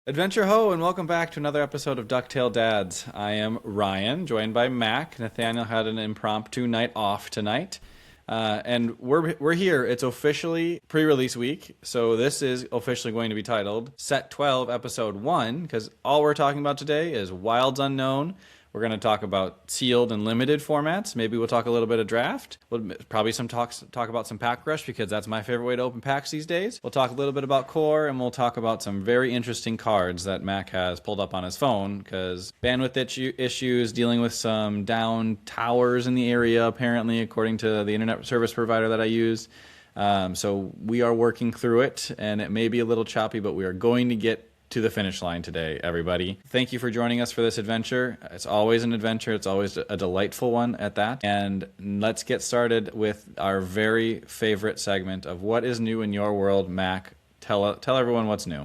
Adventure ho, and welcome back to another episode of DuckTale Dads. I am Ryan, joined by Mac. Nathaniel had an impromptu night off tonight. And we're here. It's officially pre-release week, so this is officially going to be titled Set 12, Episode 1, because all we're talking about today is Wilds Unknown. We're going to talk about sealed and limited formats. Maybe we'll talk a little bit of draft. We'll probably talk about some pack rush, because that's my favorite way to open packs these days. We'll talk a little bit about core, and we'll talk about some very interesting cards that Mac has pulled up on his phone, because bandwidth issues, dealing with some down towers in the area, apparently, according to the internet service provider that I use. So we are working through it, and it may be a little choppy, but we are going to get to the finish line today, everybody. Thank you for joining us for this adventure. It's always an adventure. It's always a delightful one at that. And let's get started with our very favorite segment of what is new in your world. Mac, tell everyone what's new.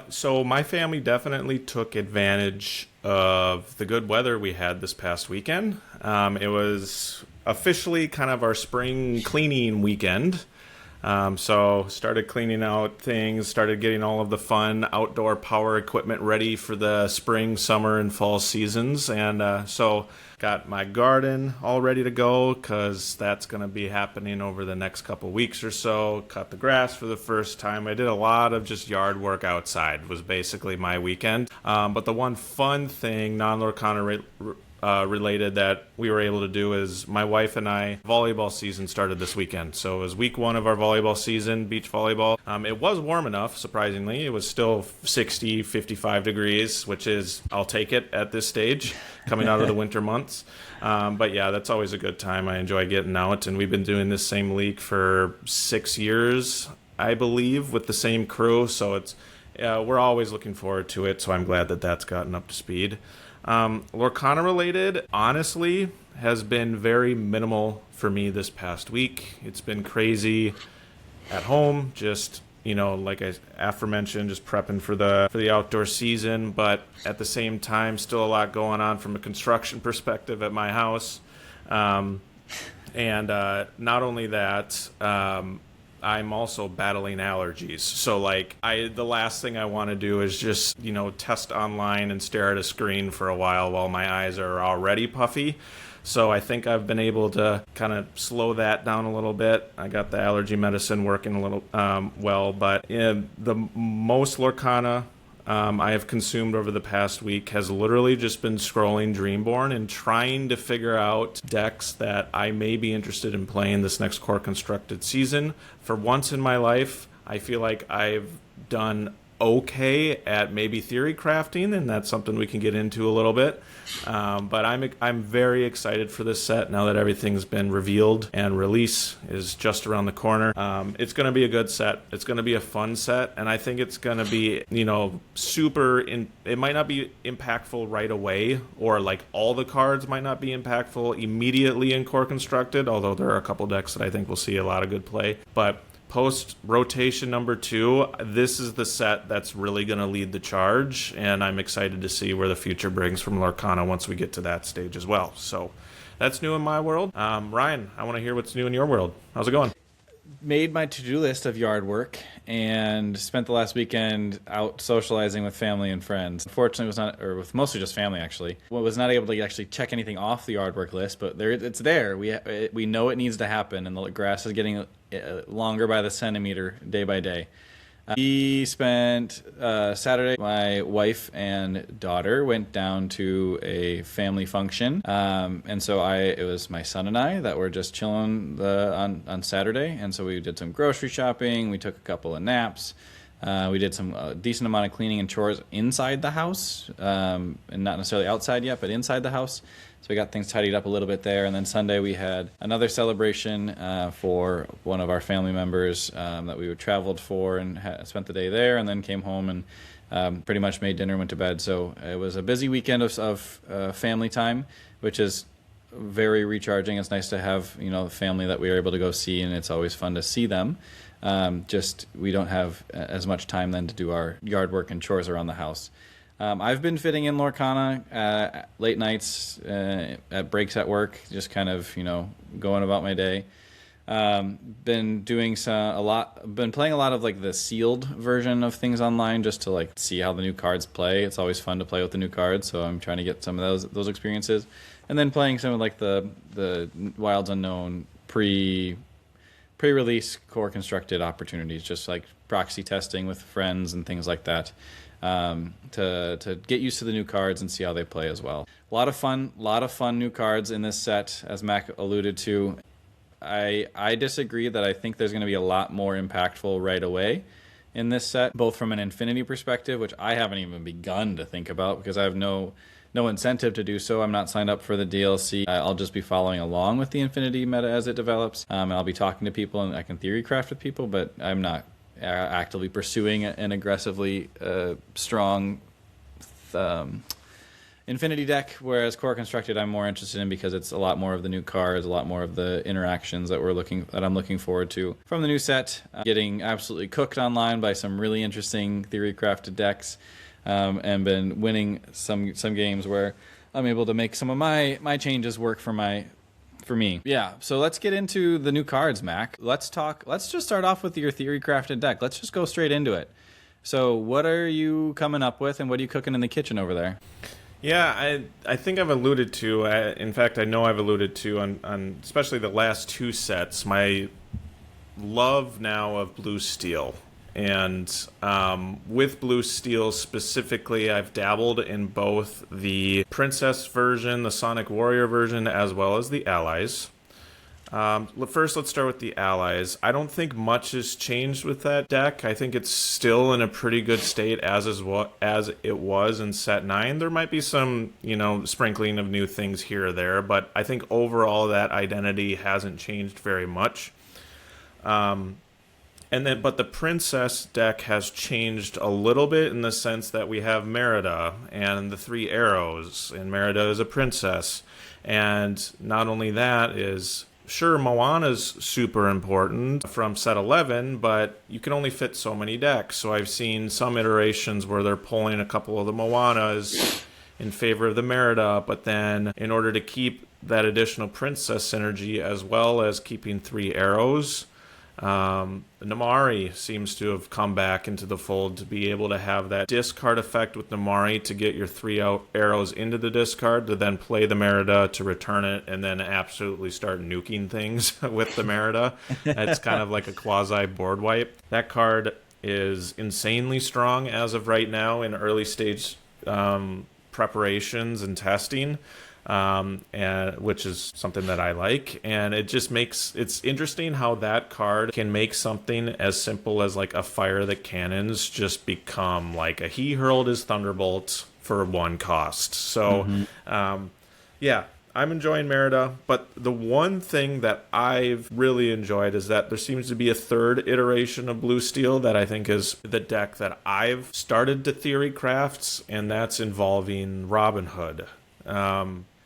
So my family definitely took advantage of the good weather we had this past weekend. It was officially kind of our spring cleaning weekend. So started cleaning out things, started getting all of the fun outdoor power equipment ready for the spring, summer, and fall seasons. And so got my garden all ready to go, because that's going to be happening over the next couple weeks or so. Cut the grass for the first time. I did a lot of just yard work outside, was basically my weekend. But the one fun thing, non-Lorcana related, that we were able to do is my wife and I, volleyball season started this weekend. So it was week one of our volleyball season, beach volleyball. It was warm enough, surprisingly. It was still 60, 55 degrees, which is, I'll take it at this stage, coming out of the winter months. But yeah, that's always a good time. I enjoy getting out, and we've been doing this same league for 6 years, I believe, with the same crew. So it's we're always looking forward to it. So I'm glad that that's gotten up to speed. Lorcana related, honestly, has been very minimal for me this past week. It's been crazy at home, just, like I aforementioned, just prepping for the outdoor season, but at the same time, still a lot going on from a construction perspective at my house. And not only that, I'm also battling allergies. So the last thing I want to do is just, test online and stare at a screen for a while my eyes are already puffy. So I think I've been able to kind of slow that down a little bit. I got the allergy medicine working a little well, but the most Lorcana I have consumed over the past week has literally just been scrolling Dreamborn and trying to figure out decks that I may be interested in playing this next core constructed season. For once in my life, I feel like I've done okay at maybe theory crafting, and that's something we can get into a little bit. But I'm very excited for this set now that everything's been revealed and release is just around the corner. It's going to be a good set. It's going to be a fun set, and I think it's going to be, it might not be impactful right away, or like all the cards might not be impactful immediately in core constructed, although there are a couple decks that I think will see a lot of good play. But post rotation number 2, this is the set that's really going to lead the charge, and I'm excited to see where the future brings from Lorcana once we get to that stage as well. So that's new in my world. Ryan, I want to hear what's new in your world. How's it going? Made my to-do list of yard work and spent the last weekend out socializing with family and friends. Unfortunately, with mostly just family, actually. Was not able to actually check anything off the yard work list, but it's there. We know it needs to happen, and the grass is getting longer by the centimeter day by day. We spent Saturday, my wife and daughter went down to a family function, and so it was my son and I that were just chilling on Saturday, and so we did some grocery shopping, we took a couple of naps, we did some decent amount of cleaning and chores inside the house, and not necessarily outside yet, but inside the house. So we got things tidied up a little bit there. And then Sunday we had another celebration for one of our family members that we traveled for, and spent the day there, and then came home and pretty much made dinner and went to bed. So it was a busy weekend of family time, which is very recharging. It's nice to have, family that we are able to go see, and it's always fun to see them. Just we don't have as much time then to do our yard work and chores around the house. I've been fitting in Lorcana late nights at breaks at work, just kind of, going about my day. Been doing been playing a lot of like the sealed version of things online just to like see how the new cards play. It's always fun to play with the new cards, so I'm trying to get some of those experiences. And then playing some of like the Wilds Unknown pre-release core constructed opportunities, just like proxy testing with friends and things like that, to get used to the new cards and see how they play as well. A lot of fun new cards in this set, as Mac alluded to. I disagree that I think there's going to be a lot more impactful right away in this set, both from an Infinity perspective, which I haven't even begun to think about because I have no incentive to do so. I'm not signed up for the DLC. I'll just be following along with the Infinity meta as it develops. And I'll be talking to people and I can theory craft with people, but I'm not actively pursuing an aggressively strong Infinity deck, whereas Core Constructed I'm more interested in because it's a lot more of the new cards, a lot more of the interactions that I'm looking forward to from the new set. Getting absolutely cooked online by some really interesting theory crafted decks, and been winning some games where I'm able to make some of my changes work for me. Yeah, so let's get into the new cards, Mac. Let's just start off with your theory crafted deck. Let's just go straight into it. So what are you coming up with and what are you cooking in the kitchen over there? Yeah, I think I've alluded to, in fact, I know I've alluded to on especially the last two sets, my love now of Blue Steel. And with Blue Steel specifically, I've dabbled in both the Princess version, the Sonic Warrior version, as well as the Allies. First, let's start with the Allies. I don't think much has changed with that deck. I think it's still in a pretty good state as it was in Set 9. There might be some, sprinkling of new things here or there, but I think overall that identity hasn't changed very much. But the Princess deck has changed a little bit in the sense that we have Merida and the 3 arrows, and Merida is a princess. And not only that is... Sure, Moana's super important from set 11, but you can only fit so many decks. So I've seen some iterations where they're pulling a couple of the Moanas in favor of the Merida, but then in order to keep that additional princess synergy as well as keeping 3 arrows, Namari seems to have come back into the fold to be able to have that discard effect with Namari to get your 3 arrows into the discard to then play the Merida to return it and then absolutely start nuking things with the Merida. It's kind of like a quasi board wipe. That card is insanely strong as of right now in early stage preparations and testing. Which is something that I like, and it just it's interesting how that card can make something as simple as like a fire the cannons just become like a he hurled his thunderbolt for 1 cost. So yeah, I'm enjoying Merida, but the one thing that I've really enjoyed is that there seems to be a 3rd iteration of Blue Steel that I think is the deck that I've started to theory crafts, and that's involving Robin Hood.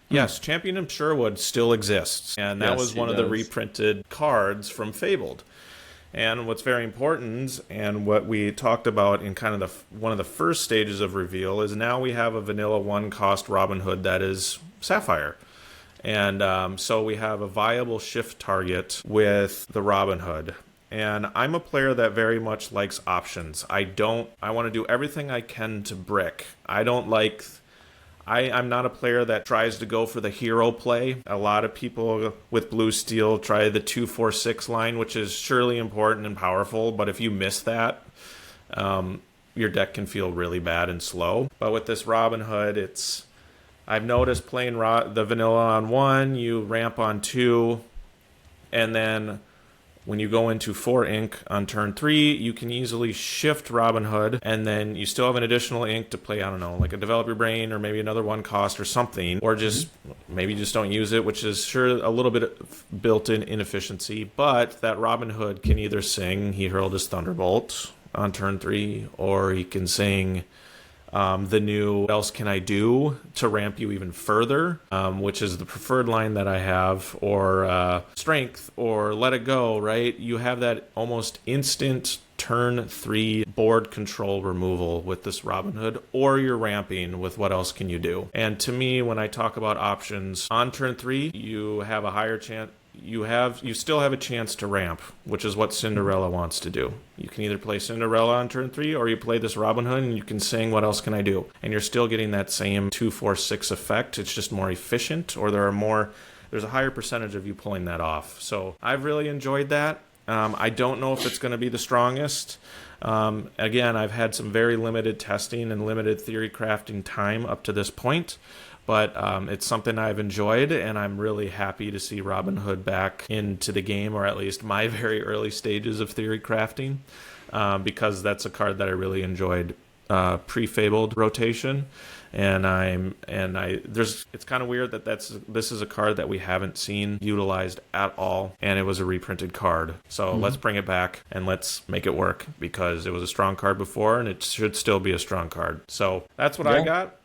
Yes, Champion of Sherwood still exists, and that was one of the reprinted cards from Fabled. And what's very important, and what we talked about in kind of one of the first stages of reveal, is now we have a vanilla 1-cost Robin Hood that is Sapphire. And so we have a viable shift target with the Robin Hood. And I'm a player that very much likes options. I want to do everything I can to brick. I'm not a player that tries to go for the hero play. A lot of people with Blue Steel try the 2-4-6 line, which is surely important and powerful, but if you miss that, your deck can feel really bad and slow. But with this Robin Hood, I've noticed playing the vanilla on 1, you ramp on 2, and then when you go into 4 ink on turn 3, you can easily shift Robin Hood, and then you still have an additional ink to play, I don't know, like a Develop Your Brain or maybe another 1 cost or something, or just maybe just don't use it, which is sure a little bit of built-in inefficiency, but that Robin Hood can either sing He Hurled His Thunderbolt on turn 3, or he can sing the new What Else Can I Do to ramp you even further, which is the preferred line that I have, or Strength, or Let It Go, right? You have that almost instant turn 3 board control removal with this Robin Hood, or you're ramping with What Else Can You Do? And to me, when I talk about options, on turn 3, you have a higher chance you still have a chance to ramp, which is what Cinderella wants to do. You can either play Cinderella on turn 3, or you play this Robin Hood and you can sing What Else Can I Do? And you're still getting that same 2, 4, 6 effect. It's just more efficient, or there's a higher percentage of you pulling that off. So I've really enjoyed that. I don't know if it's going to be the strongest. Again, I've had some very limited testing and limited theory crafting time up to this point. But it's something I've enjoyed, and I'm really happy to see Robin Hood back into the game, or at least my very early stages of theory crafting, because that's a card that I really enjoyed pre-fabled rotation. It's kind of weird that this is a card that we haven't seen utilized at all, and it was a reprinted card. So let's bring it back and let's make it work, because it was a strong card before, and it should still be a strong card. So that's what I got.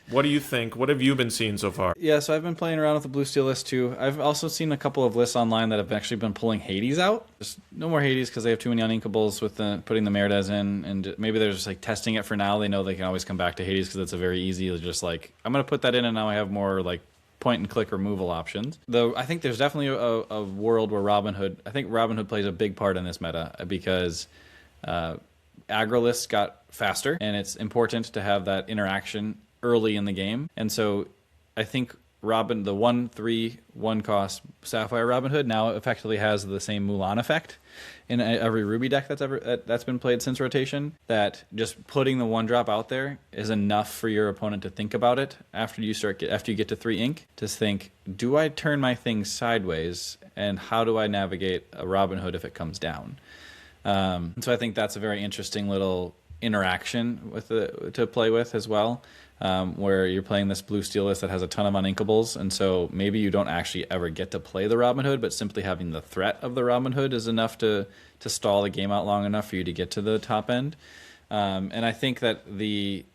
What do you think? What have you been seeing so far? Yeah, so I've been playing around with the Blue Steel list too. I've also seen a couple of lists online that have actually been pulling Hades out. Just no more Hades because they have too many uninkables with putting the Meridas in, and maybe they're just like testing it for now. They know they can always come back to Hades because it's a very easy, just like, I'm going to put that in and now I have more like point and click removal options. Though I think there's definitely a world where Robin Hood plays a big part in this meta, because aggro lists got faster, and it's important to have that interaction early in the game. And so I think the 1/3 1 cost Sapphire Robin Hood now effectively has the same Mulan effect in every Ruby deck that's been played since rotation, that just putting the 1-drop out there is enough for your opponent to think about it after you get to 3 ink, to think, do I turn my thing sideways, and how do I navigate a Robin Hood if it comes down? So I think that's a very interesting little interaction to play with as well. Where you're playing this Blue Steel list that has a ton of uninkables, and so maybe you don't actually ever get to play the Robin Hood, but simply having the threat of the Robin Hood is enough to stall the game out long enough for you to get to the top end. And I think that the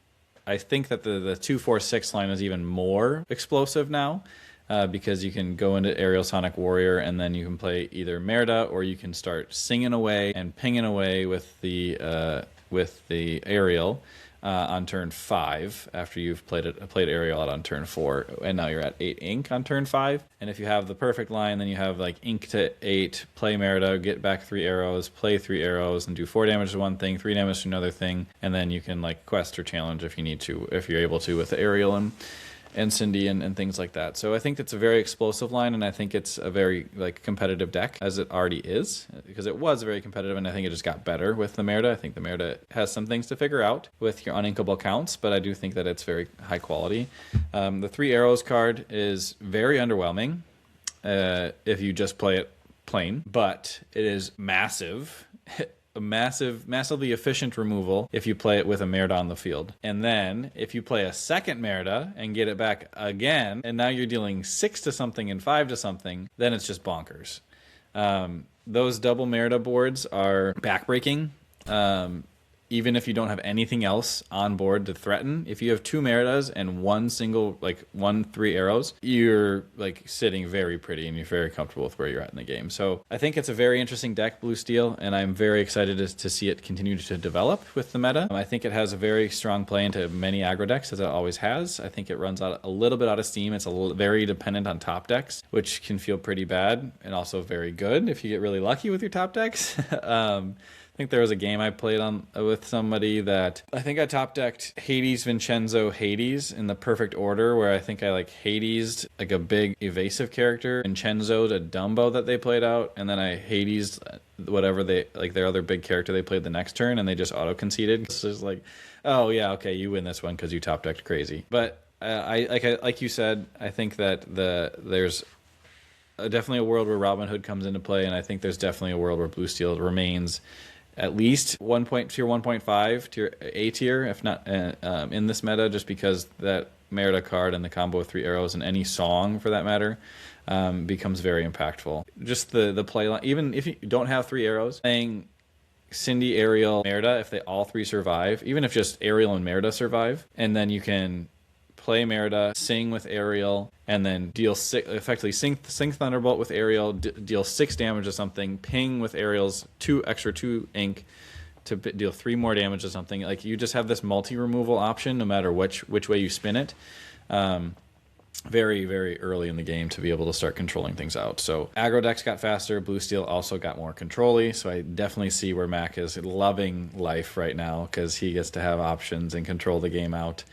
2, 4, 6 line is even more explosive now, because you can go into Aerial Sonic Warrior, and then you can play either Merida, or you can start singing away and pinging away with the Aerial. On turn 5, after you've played Aerial out on turn 4, and now you're at 8 ink on turn 5. And if you have the perfect line, then you have like ink to 8, play Merida, get back 3 arrows, play 3 arrows, and do 4 damage to one thing, 3 damage to another thing, and then you can like quest or challenge if you need to, if you're able to, with Aerial and Cindy and things like that. So I think it's a very explosive line, and I think it's a very like competitive deck, as it already is, because it was very competitive, and I think it just got better with the Merida. I think the Merida has some things to figure out with your uninkable counts, but I do think that it's very high quality. The 3 arrows card is very underwhelming if you just play it plain, but it is massive. A massively efficient removal if you play it with a Merida on the field. And then if you play a second Merida and get it back again, and now you're dealing 6 to something and 5 to something, then it's just bonkers. Those double Merida boards are backbreaking. Even if you don't have anything else on board to threaten, if you have 2 Meridas and 3 arrows, you're like sitting very pretty, and you're very comfortable with where you're at in the game. So I think it's a very interesting deck, Blue Steel, and I'm very excited to see it continue to develop with the meta. I think it has a very strong play into many aggro decks, as it always has. I think it runs out a little bit out of steam. It's very dependent on top decks, which can feel pretty bad, and also very good if you get really lucky with your top decks. I think there was a game I played on with somebody that I think I top decked Hades, Vincenzo, Hades in the perfect order, where I think I like Hades like a big evasive character, Vincenzo to Dumbo that they played out, and then I Hades whatever they like their other big character they played the next turn, and they just auto conceded. It's just like, oh yeah, okay, you win this one because you top decked crazy. But like you said, I think that there's definitely a world where Robin Hood comes into play, and I think there's definitely a world where Blue Steel remains at least tier 1.5, tier A tier, if not in this meta, just because that Merida card and the combo of 3 arrows and any song for that matter becomes very impactful. Just the play line, even if you don't have 3 arrows, playing Cindy, Ariel, Merida, if they all 3 survive, even if just Ariel and Merida survive, and then you can play Merida, sing with Ariel, and then effectively sink Thunderbolt with Ariel, deal 6 damage to something, ping with Ariel's 2 ink to deal 3 more damage to something. Like, you just have this multi-removal option no matter which way you spin it. very, very early in the game to be able to start controlling things out. So aggro decks got faster. Blue Steel also got more control-y. So I definitely see where Mac is loving life right now because he gets to have options and control the game out.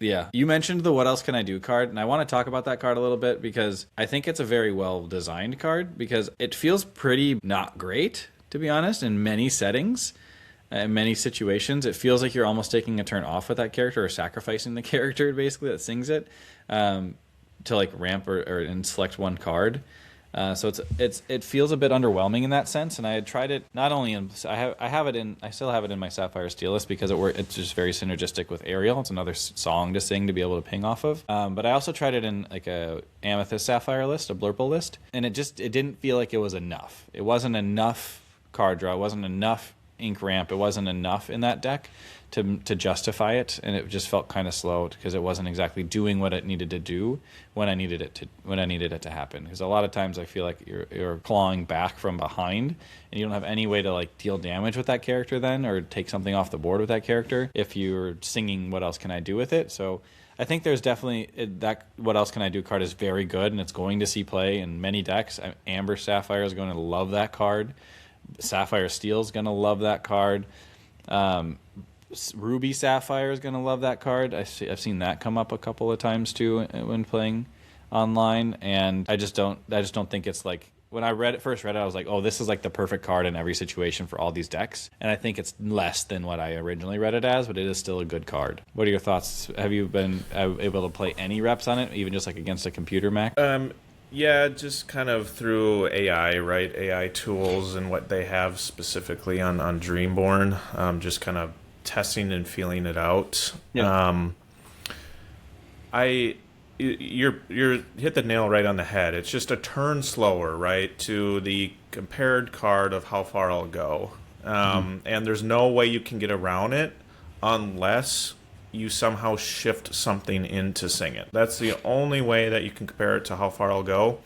Yeah, you mentioned the what else can I do card, and I want to talk about that card a little bit because I think it's a very well designed card because it feels pretty not great, to be honest, in many settings. In many situations, it feels like you're almost taking a turn off with that character or sacrificing the character basically that sings it to like ramp or and select one card. So it feels a bit underwhelming in that sense, and I had tried it not only in I still have it in my Sapphire Steel list because it's just very synergistic with Ariel. It's another song to sing to be able to ping off of. But I also tried it in like a Amethyst Sapphire list, a Blurple list, and it didn't feel like it was enough. It wasn't enough card draw. It wasn't enough ink ramp. It wasn't enough in that deck to justify it, and it just felt kind of slow because it wasn't exactly doing what it needed to do when I needed it to happen. Because a lot of times I feel like you're clawing back from behind, and you don't have any way to like deal damage with that character then, or take something off the board with that character if you're singing "What else can I do with it?" So I think there's definitely that "What else can I do" card is very good, and it's going to see play in many decks. Amber Sapphire is going to love that card. Sapphire Steel is going to love that card. Ruby Sapphire is going to love that card. I've seen that come up a couple of times too when playing online, and I just don't think it's like when I first read it, I was like, oh, this is like the perfect card in every situation for all these decks, and I think it's less than what I originally read it as, but it is still a good card. What are your thoughts? Have you been able to play any reps on it, even just like against a computer, Mac? Yeah, just kind of through AI, right? AI tools and what they have specifically on Dreamborn. Just kind of testing and feeling it out. Yeah. You're hit the nail right on the head. It's just a turn slower, right, to the compared card of How Far I'll Go. And there's no way you can get around it unless you somehow shift something into Sing It. That's the only way that you can compare it to How Far I'll Go,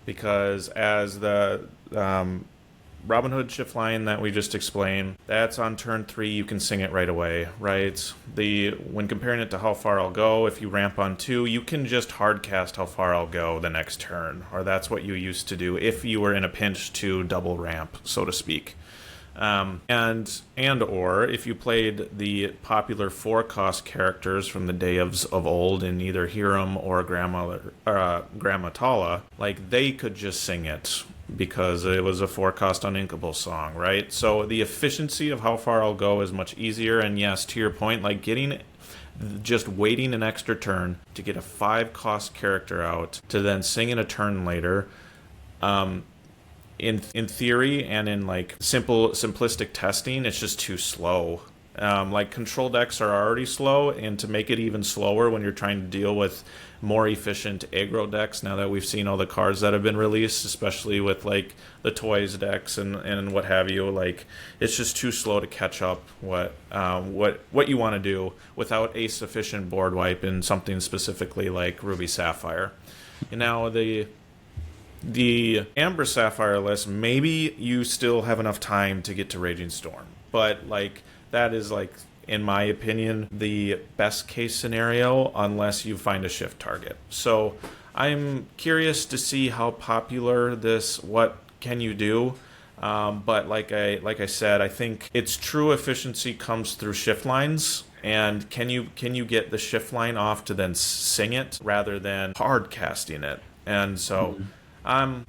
because as the Robin Hood shift line that we just explained, that's on turn 3, you can sing it right away, right? When comparing it to How Far I'll Go, if you ramp on 2, you can just hard cast How Far I'll Go the next turn, or that's what you used to do if you were in a pinch to double ramp, so to speak. Or if you played the popular 4-cost characters from the day of old in either Hiram or Grandma Tala, like they could just sing it because it was a 4-cost uninkable song, right? So the efficiency of How Far I'll Go is much easier, and yes, to your point, like just waiting an extra turn to get a 5-cost character out to then sing in a turn later, in theory and in like simplistic testing, it's just too slow. Like control decks are already slow, and to make it even slower when you're trying to deal with more efficient aggro decks, now that we've seen all the cards that have been released, especially with like the toys decks and what have you, like it's just too slow to catch up what you want to do without a sufficient board wipe in something specifically like Ruby Sapphire. And now the Amber Sapphire list, maybe you still have enough time to get to Raging Storm, but like that is like, in my opinion, the best case scenario unless you find a shift target. So I'm curious to see how popular this what can you do, but like I said, I think its true efficiency comes through shift lines. And can you get the shift line off to then sing it rather than hard casting it? And so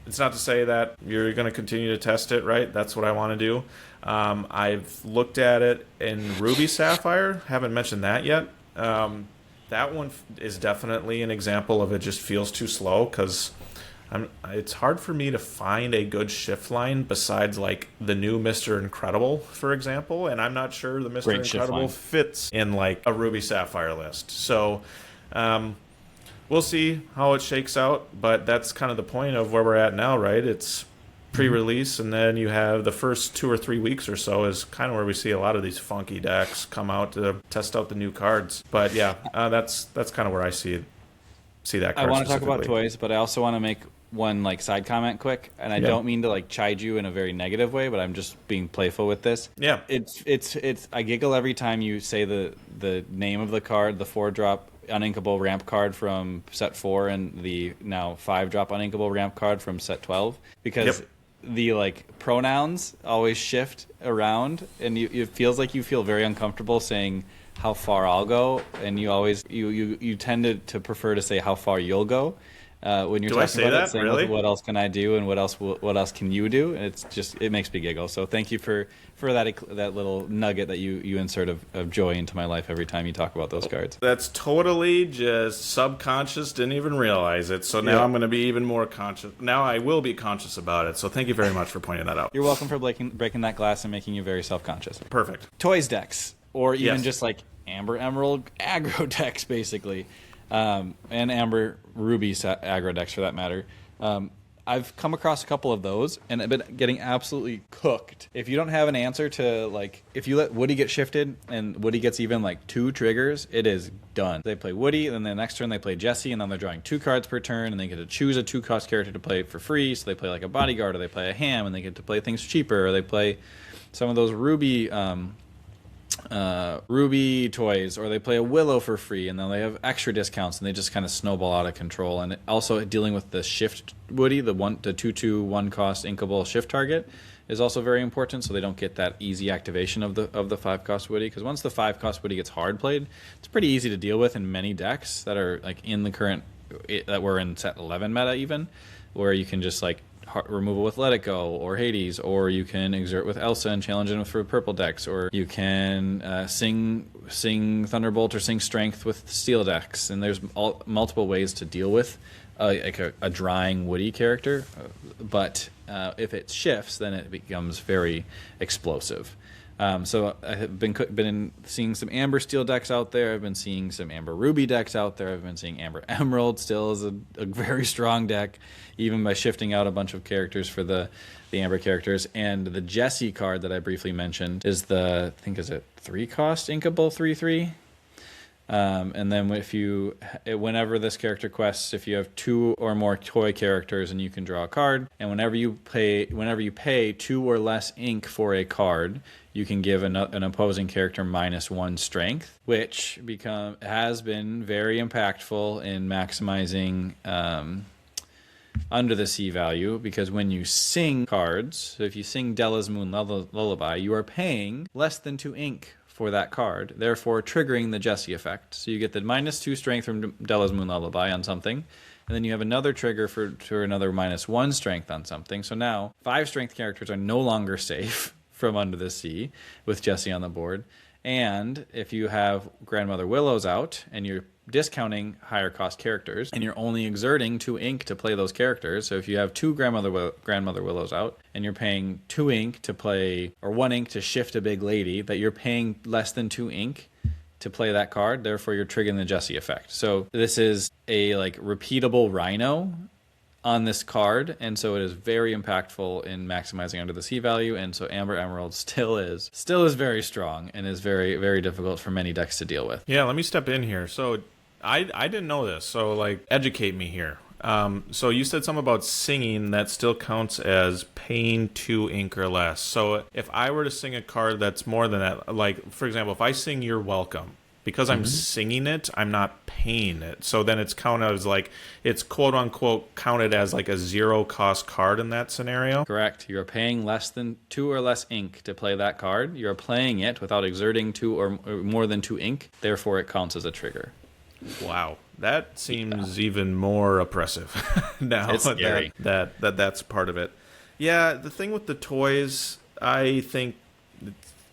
it's not to say that you're going to continue to test it, right? That's what I want to do. I've looked at it in Ruby Sapphire. Haven't mentioned that yet. That one is definitely an example of it just feels too slow because it's hard for me to find a good shift line besides like the new Mr. Incredible, for example. And I'm not sure the Mr. Incredible fits in like a Ruby Sapphire list. So we'll see how it shakes out, but that's kind of the point of where we're at now, right? It's pre-release, and then you have the first 2 or 3 weeks or so is kind of where we see a lot of these funky decks come out to test out the new cards. But yeah, that's kind of where I see that card. I want to talk about toys, but I also want to make one like side comment quick, and I don't mean to like chide you in a very negative way, but I'm just being playful with this. Yeah, it's I giggle every time you say the name of the card, the 4-drop uninkable ramp card from set 4 and the now 5-drop uninkable ramp card from set 12, because the like pronouns always shift around, and it feels like you feel very uncomfortable saying how far I'll go, and you always you tend to prefer to say how far you'll go. When you're talking about it, saying really? what else can I do and what else can you do, and it makes me giggle. So thank you for that little nugget that you insert of joy into my life every time you talk about those cards. That's totally just subconscious, didn't even realize it. So now I'm going to be even more conscious. Now I will be conscious about it. So thank you very much for pointing that out. You're welcome for breaking that glass and making you very self-conscious. Perfect. Toys decks, or even just like Amber Emerald aggro decks, basically. And Amber Ruby aggro decks for that matter. I've come across a couple of those, and I've been getting absolutely cooked. If you don't have an answer to, like, if you let Woody get shifted, and Woody gets even, like, 2 triggers, it is done. They play Woody, and then the next turn they play Jesse, and then they're drawing 2 cards per turn, and they get to choose a 2-cost character to play for free, so they play, like, a bodyguard, or they play a ham, and they get to play things cheaper, or they play some of those Ruby toys, or they play a Willow for free, and then they have extra discounts, and they just kind of snowball out of control. And also dealing with the shift Woody, the 2/2 1-cost inkable shift target, is also very important, so they don't get that easy activation of the 5-cost Woody. Because once the 5-cost Woody gets hard played, it's pretty easy to deal with in many decks that are like in the current that we're in set 11 meta, even, where you can just like removal with Let It Go or Hades, or you can exert with Elsa and challenge in for purple decks, or you can sing Thunderbolt or sing Strength with steel decks, and there's multiple ways to deal with like a drying Woody character, but if it shifts, then it becomes very explosive. So I have been seeing some Amber Steel decks out there. I've been seeing some Amber Ruby decks out there. I've been seeing Amber Emerald still is a very strong deck, even by shifting out a bunch of characters for the Amber characters. And the Jessie card that I briefly mentioned is I think is it 3-cost inkable 3/3. And then whenever this character quests, if you have 2 or more toy characters, and you can draw a card, and whenever you pay 2 or less ink for a card, you can give an opposing character -1 strength, which has been very impactful in maximizing under the sea value, because when you sing cards, so if you sing Della's Moon Lullaby, you are paying less than 2 ink for that card, therefore triggering the Jessie effect. So you get the -2 strength from Della's Moon Lullaby on something, and then you have another trigger for another -1 strength on something. So now 5 strength characters are no longer safe from Under the Sea with Jessie on the board. And if you have Grandmother Willows out, and you're discounting higher cost characters, and you're only exerting 2 ink to play those characters, so if you have 2 Grandmother Willows out, and you're paying 2 ink to play, or 1 ink to shift a big lady, that you're paying less than 2 ink to play that card, therefore you're triggering the Jessie effect. So this is a like repeatable Rhino on this card, and so it is very impactful in maximizing Under the Sea value. And so Amber Emerald still is very strong, and is very, very difficult for many decks to deal with. Yeah, let me step in here. So I didn't know this, so like educate me here. So you said something about singing that still counts as paying 2 ink or less. So if I were to sing a card that's more than that, like for example, if I sing You're Welcome, because I'm singing it, I'm not paying it. So then it's counted as like, it's quote unquote counted as like a 0-cost card in that scenario. Correct. You are paying less than 2 or less ink to play that card. You are playing it without exerting 2 or more than 2 ink. Therefore, it counts as a trigger. Wow, that seems even more oppressive now. It's scary. That's part of it. Yeah, the thing with the toys, I think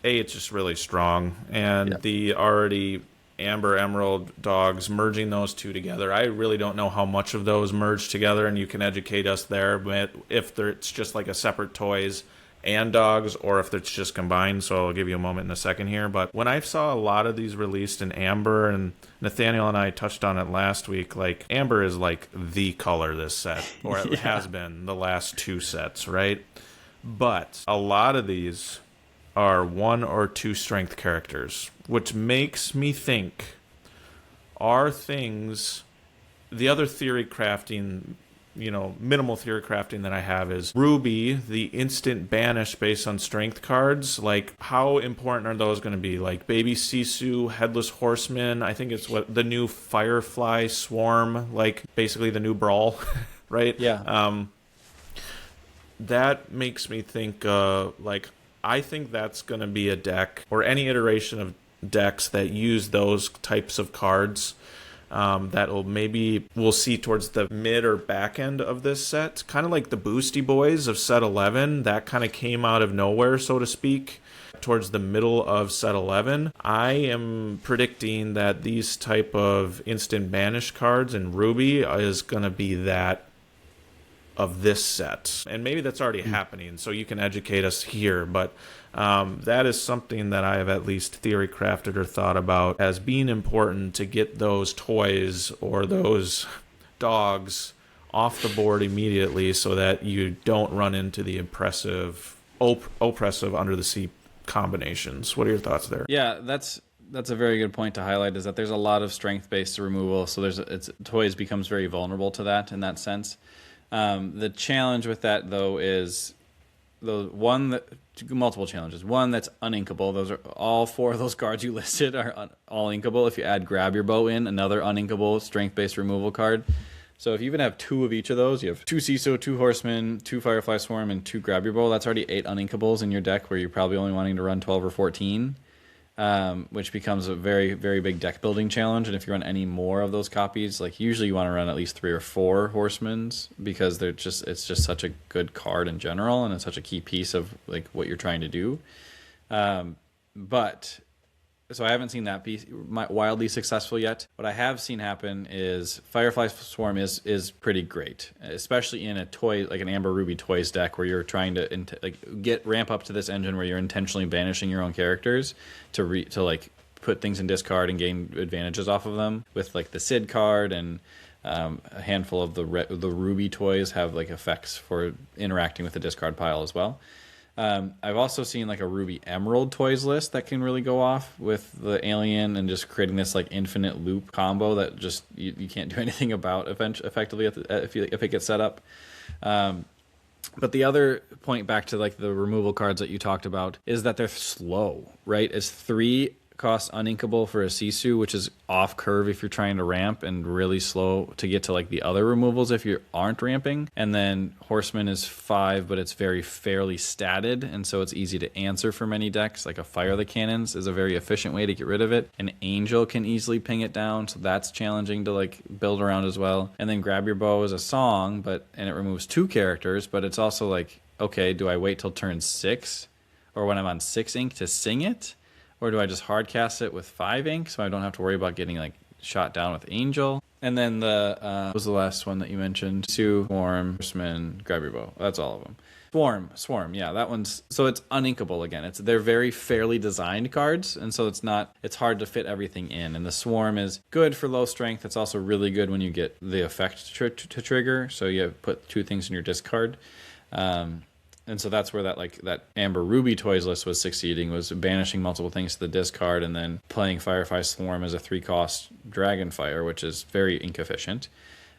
it's just really strong, and the already Amber Emerald dogs, merging those two together, I really don't know how much of those merge together, and you can educate us there, but if it's just like a separate toys and dogs, or if it's just combined. So I'll give you a moment in a second here. But when I saw a lot of these released in Amber, and Nathaniel and I touched on it last week, like Amber is like the color this set, or it has been the last 2 sets, right? But a lot of these are 1 or 2 strength characters, which makes me think, are things, the other theory crafting minimal theory crafting that I have is Ruby, the instant banish based on strength cards. Like, how important are those going to be? Like Baby Sisu, Headless Horseman, I think it's what the new Firefly Swarm, like basically the new Brawl, right? Yeah. That makes me think, I think that's going to be a deck, or any iteration of decks that use those types of cards, that we'll see towards the mid or back end of this set. Kind of like the Boosty Boys of set 11, that kind of came out of nowhere, so to speak, towards the middle of set 11. I am predicting that these type of instant banish cards in Ruby is going to be that of this set, and maybe that's already happening, so you can educate us here, but that is something that I have at least theory crafted or thought about as being important to get those toys or those dogs off the board immediately, so that you don't run into the oppressive under the sea combinations. What are your thoughts there? Yeah, that's a very good point to highlight, is that there's a lot of strength-based removal, so toys becomes very vulnerable to that in that sense. The challenge with that, though, is multiple challenges. One, that's uninkable. Those are all 4 of those cards you listed are all inkable. If you add Grab Your Bow in, another uninkable strength-based removal card. So if you even have 2 of each of those, you have 2 CISO, 2 Horsemen, 2 Firefly Swarm, and 2 Grab Your Bow. That's already 8 uninkables in your deck, where you're probably only wanting to run 12 or 14. Which becomes a very, very big deck building challenge. And if you run any more of those copies, like usually you want to run at least 3 or 4 Horsemans, because it's just such a good card in general, and it's such a key piece of like what you're trying to do. So I haven't seen that piece wildly successful yet. What I have seen happen is Firefly Swarm is pretty great, especially in a toy like an Amber Ruby Toys deck, where you're trying to ramp up to this engine where you're intentionally banishing your own characters to put things in discard and gain advantages off of them with like the Sid card, and a handful of the Ruby toys have like effects for interacting with the discard pile as well. I've also seen like a Ruby Emerald toys list that can really go off with the alien and just creating this like infinite loop combo that just you can't do anything about effectively if it gets set up. But the other point back to like the removal cards that you talked about is that they're slow, right? It's 3 cost uninkable for a Sisu, which is off curve if you're trying to ramp, and really slow to get to like the other removals if you aren't ramping. And then Horseman is 5, but it's fairly statted, and so it's easy to answer for many decks. Like a Fire the Cannons is a very efficient way to get rid of it. An Angel can easily ping it down, so that's challenging to like build around as well. And then Grab Your Bow is a song, and it removes 2 characters, but it's also like, okay, do I wait till turn 6 or when I'm on 6 ink to sing it? Or do I just hard cast it with 5 ink so I don't have to worry about getting like shot down with Angel? And then what was the last one that you mentioned? Swarm, Horseman, Grab Your Bow. That's all of them. Swarm. Yeah, that one's so it's uninkable again. They're very fairly designed cards, and so it's hard to fit everything in. And the Swarm is good for low strength. It's also really good when you get the effect to trigger. So you put 2 things in your discard. And so that's where that Amber Ruby Toys list was succeeding, was banishing multiple things to the discard and then playing Firefly Swarm as a 3-cost Dragonfire, which is very ink efficient,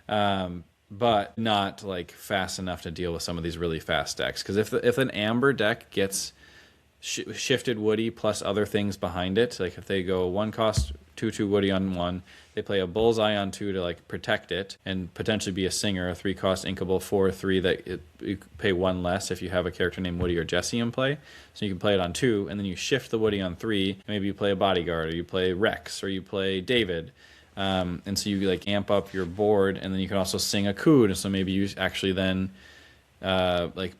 but not like fast enough to deal with some of these really fast decks. Because if an Amber deck gets shifted Woody plus other things behind it, like if they go 1-cost 2/2 Woody on 1, they play a Bullseye on 2 to like protect it and potentially be a Singer, a 3-cost inkable 4/3 that you pay 1 less if you have a character named Woody or Jesse in play. So you can play it on 2, and then you shift the Woody on 3, and maybe you play a Bodyguard, or you play Rex, or you play David. And so you like amp up your board, and then you can also sing a Cood, and so maybe you actually then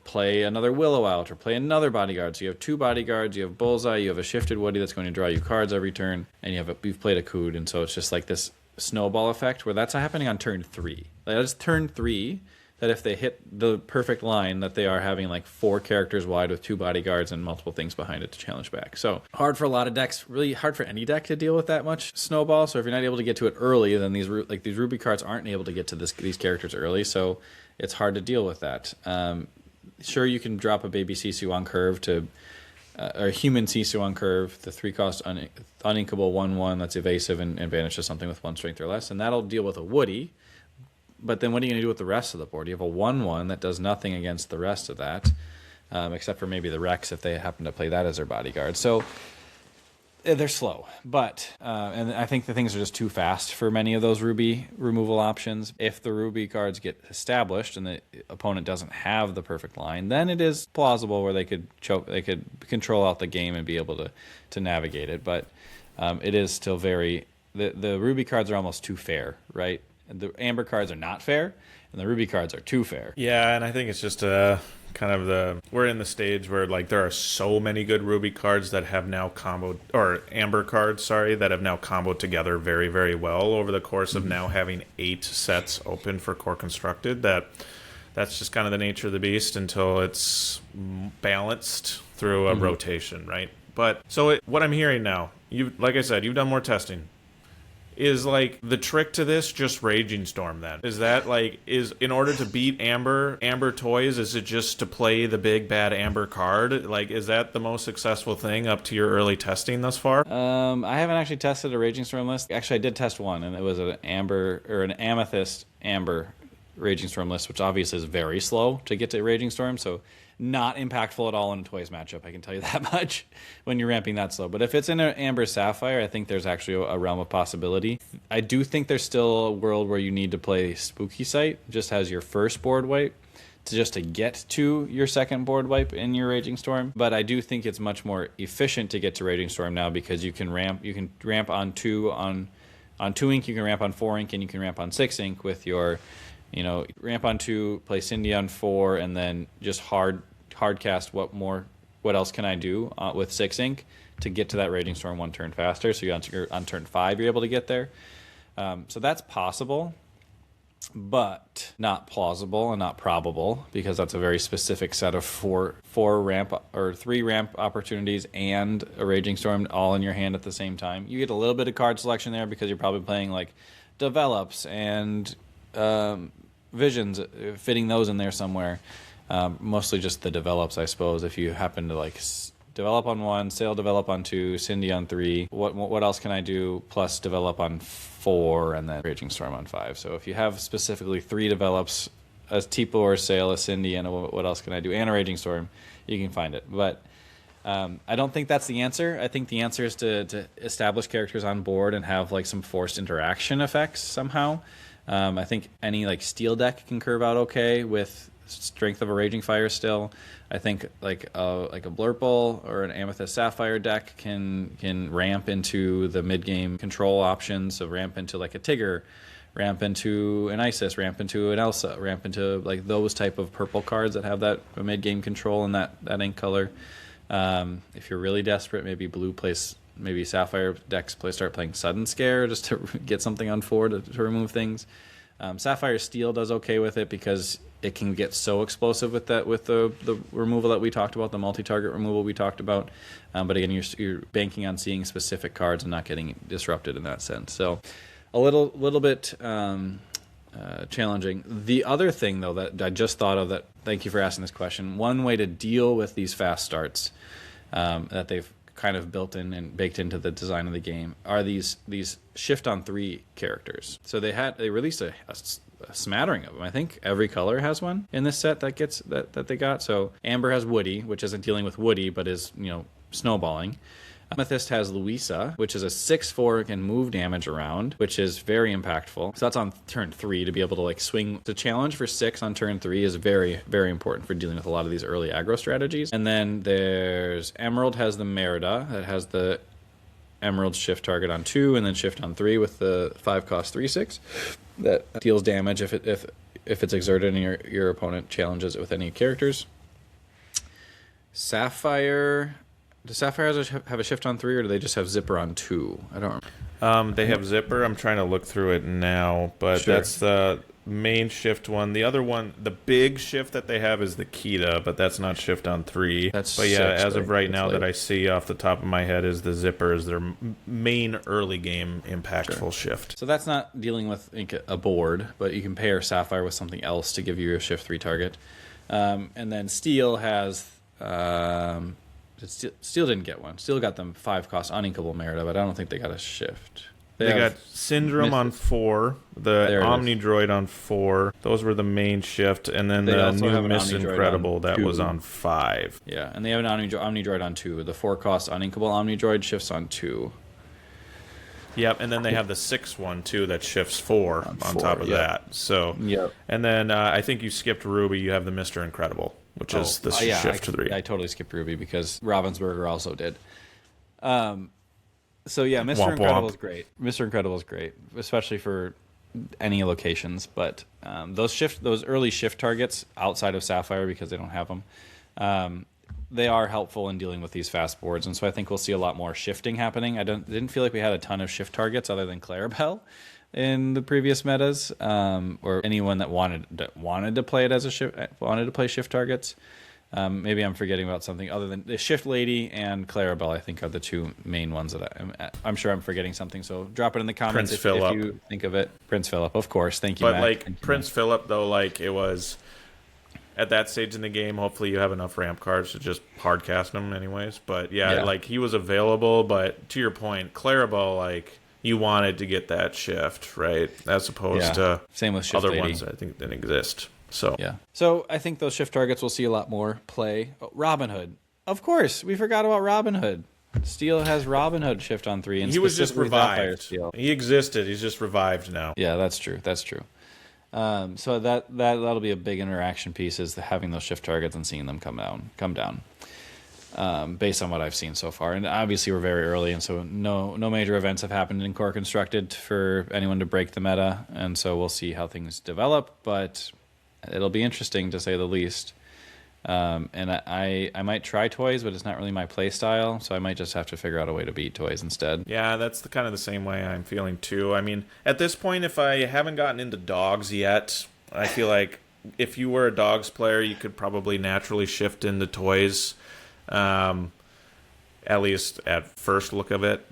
play another Willow out or play another Bodyguard. So you have 2 Bodyguards, you have Bullseye, you have a shifted Woody that's going to draw you cards every turn, and you've played a Cood, and so it's just like this snowball effect where that's happening on turn 3. Like that's turn 3 that if they hit the perfect line that they are having like 4 characters wide with 2 Bodyguards and multiple things behind it to challenge back. So hard for a lot of decks, really hard for any deck to deal with that much snowball. So if you're not able to get to it early, then these Ruby cards aren't able to get to these characters early. So it's hard to deal with that. Sure, you can drop a baby Sisu on curve or a human Sisu on curve, the 3-cost uninkable 1/1 that's evasive and banishes something with 1 strength or less, and that'll deal with a Woody. But then what are you going to do with the rest of the board? You have a 1/1 that does nothing against the rest of that, except for maybe the Rex if they happen to play that as their bodyguard. So they're slow, but and I think the things are just too fast for many of those Ruby removal options. If the Ruby cards get established and the opponent doesn't have the perfect line, then it is plausible where they could control out the game and be able to navigate it. But it is still very the Ruby cards are almost too fair, right? The Amber cards are not fair, and the Ruby cards are too fair. Yeah, and I think it's just kind of we're in the stage where like there are so many good Ruby cards that have now comboed, or Amber cards, sorry, that have now comboed together very, very well over the course of now having 8 sets open for Core Constructed. That's just kind of the nature of the beast until it's balanced through a rotation, right? But so what I'm hearing now, like I said, you've done more testing. Is like the trick to this just Raging Storm then? Is that like in order to beat Amber toys, is it just to play the big bad Amber card? Like, is that the most successful thing up to your early testing thus far? I haven't actually tested a Raging Storm list. Actually, I did test one, and it was an Amber or an Amethyst Amber Raging Storm list, which obviously is very slow to get to Raging Storm, so not impactful at all in a Toys matchup, I can tell you that much, when you're ramping that slow. But if it's in an Amber Sapphire, I think there's actually a realm of possibility. I do think there's still a world where you need to play Spooky Sight, just as your first board wipe, to get to your second board wipe in your Raging Storm. But I do think it's much more efficient to get to Raging Storm now, because you can ramp on 2 ink, you can ramp on 4 ink, and you can ramp on 6 ink with your ramp on 2, play Cindy on 4, and then just hard cast what else can I do with 6 ink to get to that Raging Storm 1 turn faster. So you're on turn 5, you're able to get there. So that's possible, but not plausible and not probable, because that's a very specific set of 4 ramp or 3 ramp opportunities and a Raging Storm all in your hand at the same time. You get a little bit of card selection there because you're probably playing like Develops and Visions, fitting those in there somewhere. Mostly just the Develops, I suppose. If you happen to like develop on 1, Sail develop on 2, Cindy on 3, what else can I do? Plus develop on 4, and then Raging Storm on 5. So if you have specifically 3 develops, a Tipo or Sail, a Cindy, and what else can I do, and a Raging Storm, you can find it. But I don't think that's the answer. I think the answer is to establish characters on board and have like some forced interaction effects somehow. I think any like Steel deck can curve out okay with strength of a Raging Fire still. I think like a Blurple or an Amethyst Sapphire deck can ramp into the mid game control options. So ramp into like a Tigger, ramp into an Isis, ramp into an Elsa, ramp into like those type of purple cards that have that mid game control and that ink color. If you're really desperate, maybe maybe Sapphire decks start playing Sudden Scare just to get something on 4 to remove things. Sapphire Steel does okay with it because it can get so explosive with the removal that we talked about, the multi-target removal we talked about. But again, you're banking on seeing specific cards and not getting disrupted in that sense. So a little bit challenging. The other thing, though, that I just thought of, that thank you for asking this question, one way to deal with these fast starts that they've kind of built in and baked into the design of the game are these shift on 3 characters. So they released a smattering of them. I think every color has one in this set that they got. So Amber has Woody, which isn't dealing with Woody, but is snowballing. Amethyst has Louisa, which is a 6/4, can move damage around, which is very impactful. So that's on turn 3 to be able to like swing. The challenge for 6 on turn 3 is very, very important for dealing with a lot of these early aggro strategies. And then there's Emerald has the Merida, that has the Emerald shift target on 2 and then shift on 3 with the 5 cost 3/6 that deals damage if it's exerted and your opponent challenges it with any characters. Sapphire. Does Sapphire have a shift on 3, or do they just have Zipper on 2? I don't remember. They have Zipper. I'm trying to look through it now, but Sure. That's the main shift one. The other one, the big shift that they have is the Kita, but that's not shift on 3. But yeah, 6, as of right now late. that I see off the top of my head is the Zipper is their main early game impactful shift. So that's not dealing with a board, but you can pair Sapphire with something else to give you a shift 3 target. And then Steel has... Steel didn't get one. Steel got them 5 cost uninkable Merida, but I don't think they got a shift. They got Syndrome on 4, the Omni Droid on 4. Those were the main shift, and then the new Miss Incredible that was on 5. Yeah, and they have an Omni Droid on 2. The 4-cost uninkable Omni Droid shifts on 2. Yep, and then they have the 6 one too that shifts 4 on top of that. So, and then I think you skipped Ruby. You have the Mr. Incredible, which is the shift 3. I totally skipped Ruby because Ravensburger also did. So yeah, Mr. Incredible is great. Mr. Incredible is great, especially for any locations. But those early shift targets outside of Sapphire, because they don't have them, they are helpful in dealing with these fast boards, and so I think we'll see a lot more shifting happening. I didn't feel like we had a ton of shift targets other than Clarabelle in the previous metas, or anyone that wanted to play it as wanted to play shift targets. Maybe I'm forgetting about something other than the Shift Lady and Clarabelle. I think are the 2 main ones that I'm sure I'm forgetting something. So drop it in the comments if you think of it. Prince Philip, of course. Thank you, But Matt. Prince Philip, though, it was at that stage in the game. Hopefully, you have enough ramp cards to just hard cast them, anyways. But he was available. But to your point, Clarabelle, you wanted to get that shift, right? As opposed to same with Shift other Lady. ones that I think didn't exist. So So I think those shift targets will see a lot more play. Oh, Robin Hood, of course, we forgot about Robin Hood. Steel has Robin Hood shift on 3, and he was just revived. He existed. He's just revived now. Yeah, that's true. So that'll be a big interaction piece, is having those shift targets and seeing them come down. Based on what I've seen so far, and obviously we're very early, and so no major events have happened in Core Constructed for anyone to break the meta, and so we'll see how things develop. But it'll be interesting, to say the least. And I might try toys, but it's not really my play style, so I might just have to figure out a way to beat toys instead. Yeah, that's kind of the same way I'm feeling too. I mean, at this point, if I haven't gotten into dogs yet, I feel like if you were a dogs player, you could probably naturally shift into toys, at least at first look of it.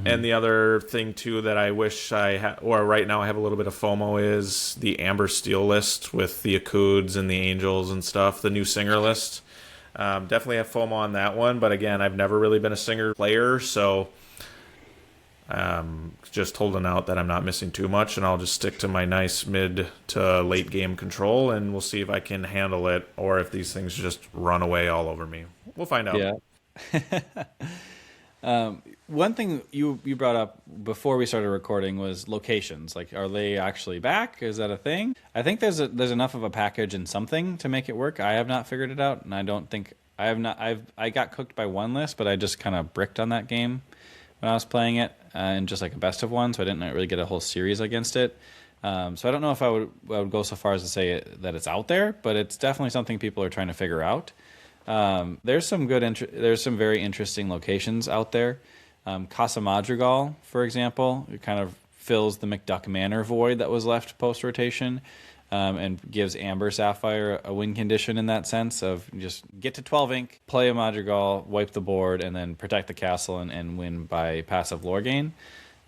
And the other thing, too, that I wish or right now I have a little bit of FOMO, is the Amber Steel list with the Akuds and the Angels and stuff, the new Singer list. Definitely have FOMO on that one, but again, I've never really been a Singer player, so just holding out that I'm not missing too much, and I'll just stick to my nice mid to late game control, and we'll see if I can handle it, or if these things just run away all over me. We'll find out. Yeah. One thing you brought up before we started recording was locations. Are they actually back? Is that a thing? I think there's enough of a package and something to make it work. I have not figured it out, and I don't think I have not. I got cooked by one list, but I just kind of bricked on that game when I was playing it, and just like a best of one, so I didn't really get a whole series against it. So I don't know if I would go so far as to say that it's out there, but it's definitely something people are trying to figure out. There's some very interesting locations out there. Casa Madrigal, for example, it kind of fills the McDuck Manor void that was left post-rotation, and gives Amber Sapphire a win condition in that sense of just get to 12 ink, play a Madrigal, wipe the board, and then protect the castle and win by passive lore gain.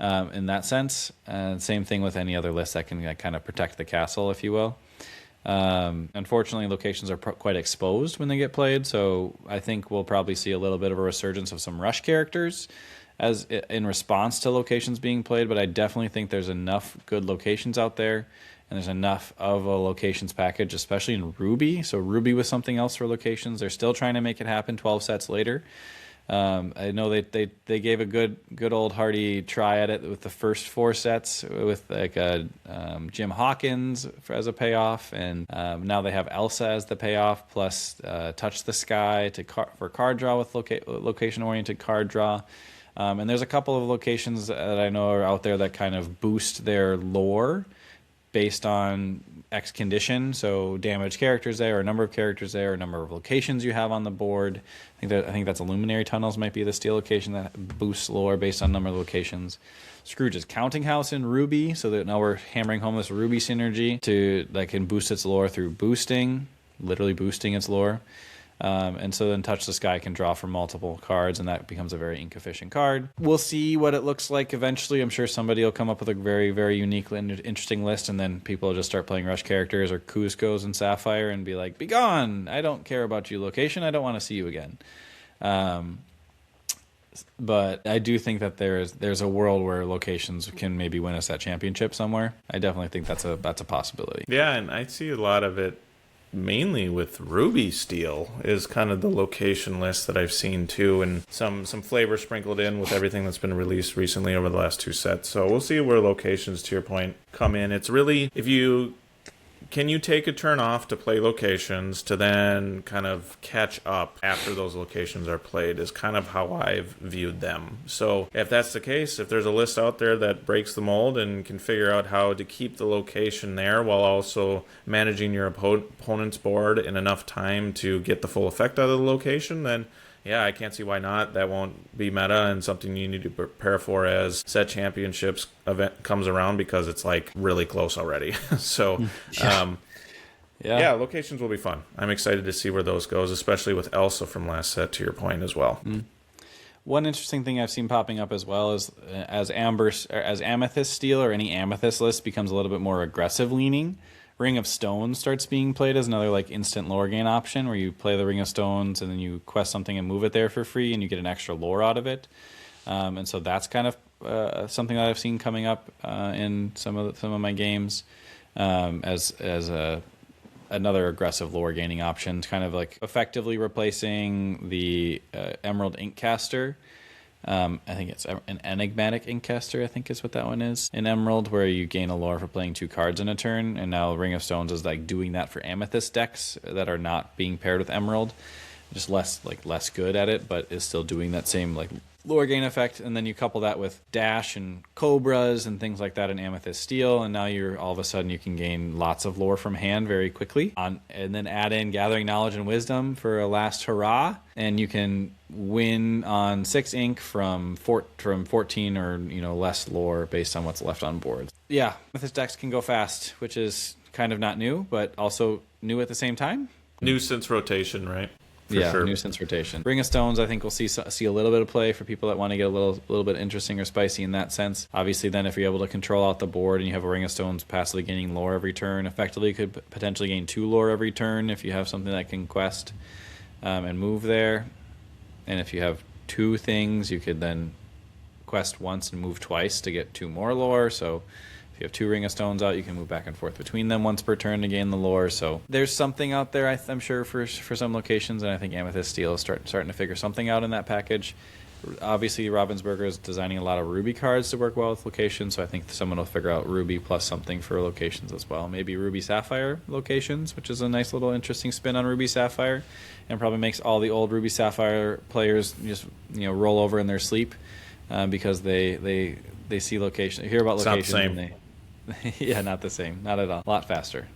In that sense, same thing with any other list that can kind of protect the castle, if you will. Unfortunately, locations are quite exposed when they get played, so I think we'll probably see a little bit of a resurgence of some rush characters as in response to locations being played, but I definitely think there's enough good locations out there, and there's enough of a locations package, especially in Ruby. So Ruby was something else for locations. They're still trying to make it happen 12 sets later. I know they gave a good old hearty try at it with the first 4 sets with Jim Hawkins as a payoff, and now they have Elsa as the payoff, plus Touch the Sky for card draw with location-oriented card draw. And there's a couple of locations that I know are out there that kind of boost their lore based on X condition, so damage characters there, or number of characters there, or number of locations you have on the board. I think that's Illuminary Tunnels might be the steel location that boosts lore based on number of locations. Scrooge's Counting House in Ruby, so that now we're hammering home this Ruby synergy that can boost its lore through literally boosting its lore. And so then Touch the Sky can draw from multiple cards, and that becomes a very ink-efficient card. We'll see what it looks like eventually. I'm sure somebody will come up with a very, very unique and interesting list, and then people will just start playing Rush characters or Cusco's and Sapphire and be like, be gone! I don't care about you, location. I don't want to see you again. But I do think that there's a world where locations can maybe win us that championship somewhere. I definitely think that's a possibility. Yeah, and I see a lot of it mainly with Ruby Steel is kind of the location list that I've seen too, and some flavor sprinkled in with everything that's been released recently over the last 2 sets. So we'll see where locations, to your point, come in. It's really, can you take a turn off to play locations to then kind of catch up after those locations are played is kind of how I've viewed them. So if that's the case, if there's a list out there that breaks the mold and can figure out how to keep the location there while also managing your opponent's board in enough time to get the full effect out of the location, then yeah, I can't see why not. That won't be meta and something you need to prepare for as set championships event comes around, because it's like really close already. So, yeah, locations will be fun. I'm excited to see where those goes, especially with Elsa from last set, to your point as well. One interesting thing I've seen popping up as well is as Amethyst Steel or any Amethyst list becomes a little bit more aggressive leaning, Ring of Stones starts being played as another like instant lore gain option, where you play the Ring of Stones and then you quest something and move it there for free, and you get an extra lore out of it. And so that's kind of something that I've seen coming up in some of my games as another aggressive lore gaining option, kind of like effectively replacing the Emerald Inkcaster. I think it's an enigmatic Inkcaster, I think is what that one is. In Emerald, where you gain a lore for playing 2 cards in a turn, and now Ring of Stones is like doing that for Amethyst decks that are not being paired with Emerald. Just less good at it, but is still doing that same like lore gain effect. And then you couple that with Dash and Cobras and things like that in Amethyst Steel, and now you're all of a sudden you can gain lots of lore from hand very quickly. And then add in Gathering Knowledge and Wisdom for a last hurrah, and you can win on 6 ink from 14 or less lore based on what's left on board. Yeah, Amethyst decks can go fast, which is kind of not new, but also new at the same time. New since rotation, right? Sure. Nuisance rotation. Ring of Stones, I think we'll see a little bit of play for people that want to get a little bit interesting or spicy in that sense. Obviously, then if you're able to control out the board and you have a Ring of Stones passively gaining lore every turn, effectively you could potentially gain 2 lore every turn if you have something that can quest and move there. And if you have 2 things, you could then quest once and move twice to get 2 more lore. So if you have 2 Ring of Stones out, you can move back and forth between them once per turn to gain the lore. So there's something out there, I'm sure, for some locations, and I think Amethyst Steel is starting to figure something out in that package. Obviously, Ravensburger is designing a lot of Ruby cards to work well with locations, so I think someone will figure out Ruby plus something for locations as well. Maybe Ruby Sapphire locations, which is a nice little interesting spin on Ruby Sapphire, and probably makes all the old Ruby Sapphire players just roll over in their sleep because they see location, hear about location. It's not the same. And yeah, not the same. Not at all. A lot faster.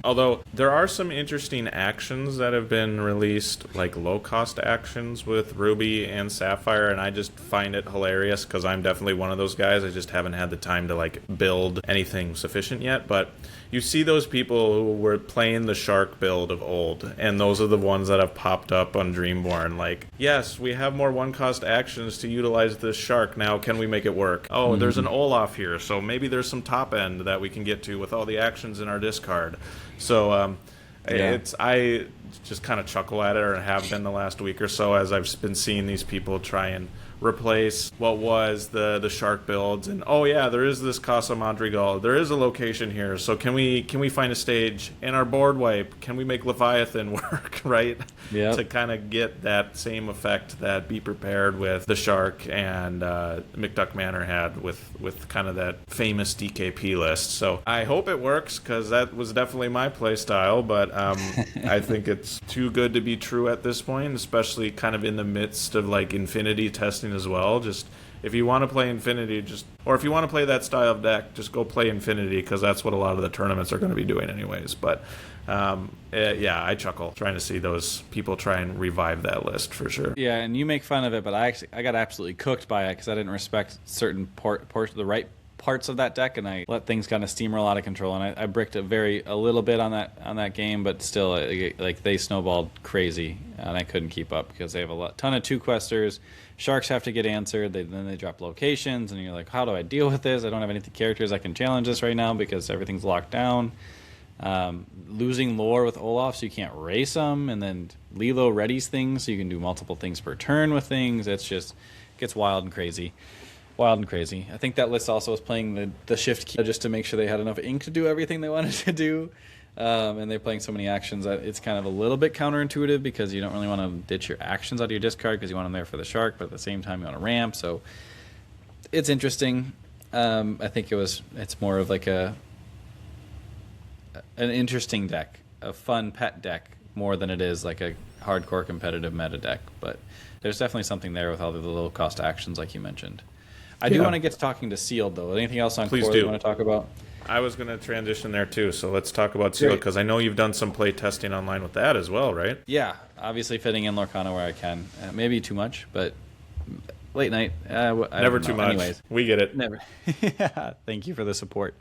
Although there are some interesting actions that have been released, like low-cost actions with Ruby and Sapphire, and I just find it hilarious because I'm definitely one of those guys. I just haven't had the time to build anything sufficient yet, but you see those people who were playing the Shark build of old, and those are the ones that have popped up on Dreamborn. Yes, we have more one-cost actions to utilize this Shark now. Can we make it work? Oh, there's an Olaf here, so maybe there's some top end that we can get to with all the actions in our discard. So I just kind of chuckle at it, or have been the last week or so, as I've been seeing these people try and replace what was the Shark builds, and there is this Casa Madrigal, there is a location here, so can we find a stage in our board wipe, can we make Leviathan work, right? To kind of get that same effect that Be Prepared with the Shark and McDuck Manor had with kind of that famous DKP list. So I hope it works, because that was definitely my play style, but I think it's too good to be true at this point, especially kind of in the midst of Infinity testing as well. Just if you want to play Infinity, or if you want to play that style of deck, just go play Infinity, because that's what a lot of the tournaments are going to be doing anyways. But I chuckle trying to see those people try and revive that list for sure. Yeah, and you make fun of it, but I got absolutely cooked by it because I didn't respect certain the right parts of that deck, and I let things kind of steamroll out of control, and I bricked a little bit on that game, but still they snowballed crazy, and I couldn't keep up because they have a ton of 2-questers. Sharks have to get answered. Then they drop locations, and you're like, how do I deal with this? I don't have any characters I can challenge this right now because everything's locked down. Losing lore with Olaf so you can't race them, and then Lilo readies things so you can do multiple things per turn with things. It's just gets wild and crazy. Wild and crazy. I think that list also was playing the shift key just to make sure they had enough ink to do everything they wanted to do. And they're playing so many actions that it's kind of a little bit counterintuitive because you don't really want to ditch your actions out of your discard because you want them there for the shark, but at the same time you want to ramp. So it's interesting. I think it's more of like an interesting deck, a fun pet deck more than it is like a hardcore competitive meta deck. But there's definitely something there with all the low cost actions like you mentioned. I do want to get to talking to Sealed though. Anything else on Core that you want to talk about? I was going to transition there too, so let's talk about Sealed because I know you've done some play testing online with that as well, right? Yeah, obviously fitting in Lorcana where I can. Maybe too much, but late night. Never too much. Anyways, we get it. Never. Yeah, thank you for the support.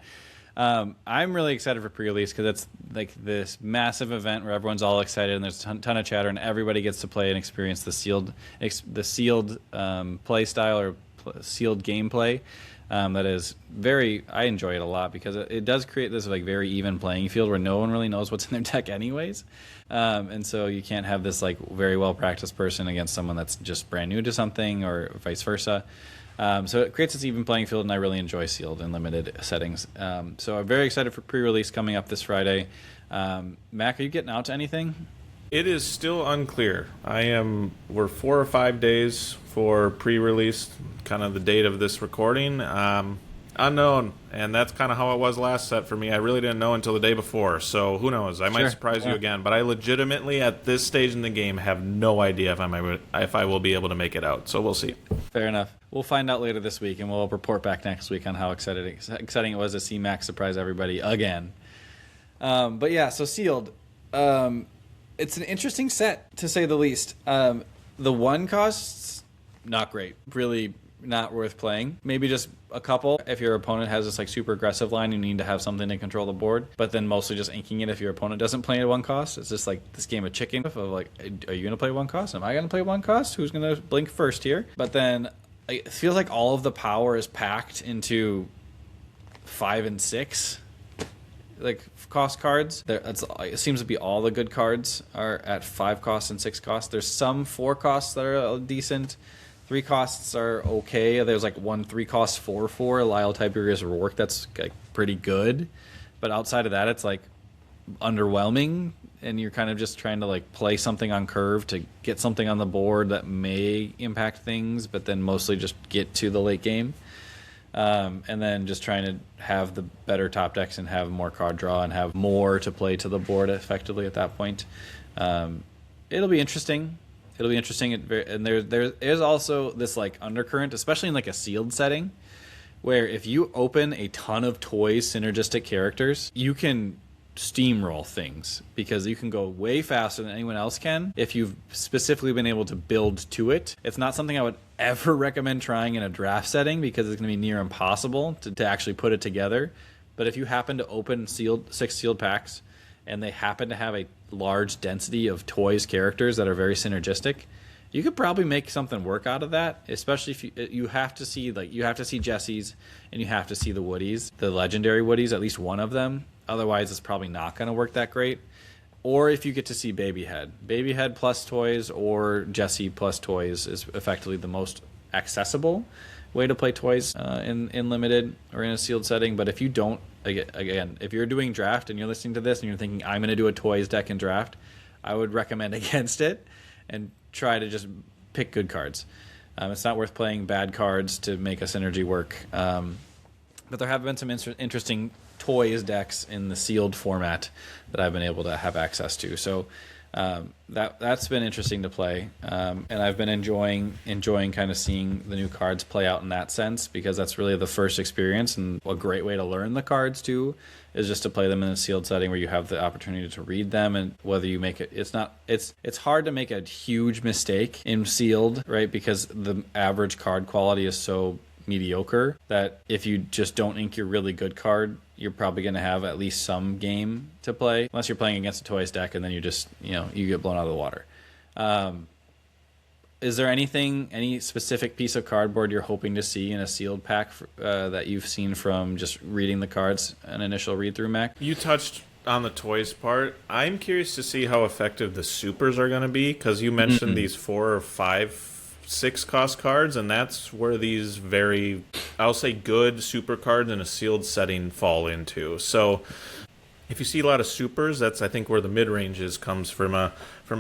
I'm really excited for pre-release because it's like this massive event where everyone's all excited and there's a ton of chatter and everybody gets to play and experience the sealed play style or sealed gameplay. That is I enjoy it a lot because it does create this like very even playing field where no one really knows what's in their deck anyways. And so you can't have this like very well practiced person against someone that's just brand new to something or vice versa. So it creates this even playing field, and I really enjoy Sealed in limited settings. So I'm very excited for pre-release coming up this Friday. Mac, are you getting out to anything? It is still unclear. We're 4 or 5 days for pre-release, kind of the date of this recording. Unknown, and that's kind of how it was last set for me. I really didn't know until the day before, so who knows? I might surprise you again, but I legitimately, at this stage in the game, have no idea if I will be able to make it out, so we'll see. Fair enough. We'll find out later this week, and we'll report back next week on how exciting it was to see Max surprise everybody again. But yeah, so Sealed. It's an interesting set, to say the least. The one costs, not great. Really not worth playing. Maybe just a couple. If your opponent has this like super aggressive line, you need to have something to control the board. But then mostly just inking it if your opponent doesn't play at one cost. It's just like this game of chicken of like, are you going to play one cost? Am I going to play one cost? Who's going to blink first here? But then it feels like all of the power is packed into 5 and 6 like cost cards. It seems to be all the good cards are at 5 costs and 6 costs. There's some 4 costs that are decent. 3 costs are okay. There's like one 3 cost 4/4 Lyle Tiberius Rourke that's like pretty good, but outside of that, it's like underwhelming. And you're kind of just trying to like play something on curve to get something on the board that may impact things, but then mostly just get to the late game. And then just trying to have the better top decks and have more card draw and have more to play to the board effectively at that point. It'll be interesting. And there is also this like undercurrent, especially in like a sealed setting, where if you open a ton of toys synergistic characters, you can steamroll things because you can go way faster than anyone else can if you've specifically been able to build to it. It's not something I would ever recommend trying in a draft setting because it's going to be near impossible to actually put it together. But if you happen to open 6 sealed packs and they happen to have a large density of toys characters that are very synergistic, you could probably make something work out of that, especially if you have to see Jesse's and you have to see the Woodies, the legendary Woodies, at least one of them. Otherwise, it's probably not going to work that great. Or if you get to see Babyhead plus toys or Jesse plus toys is effectively the most accessible way to play toys in limited or in a sealed setting. But if you don't, again, if you're doing draft and you're listening to this and you're thinking, I'm going to do a toys deck in draft, I would recommend against it and try to just pick good cards. It's not worth playing bad cards to make a synergy work. But there have been some interesting toys decks in the sealed format that I've been able to have access to. So that's been interesting to play. And I've been enjoying kind of seeing the new cards play out in that sense, because that's really the first experience, and a great way to learn the cards too is just to play them in a sealed setting where you have the opportunity to read them. And whether you make it, it's hard to make a huge mistake in sealed, right? Because the average card quality is so mediocre that if you just don't ink your really good card, you're probably going to have at least some game to play, unless you're playing against a toys deck and then you just, you get blown out of the water. Is there any specific piece of cardboard you're hoping to see in a sealed pack that you've seen from just reading the cards, an initial read through, Mac? You touched on the toys part, I'm curious to see how effective the supers are going to be, because you mentioned these 4 or 5, 6 cost cards, and that's where these very, I'll say, good super cards in a sealed setting fall into. So if you see a lot of supers, that's, I think, where the mid ranges comes from a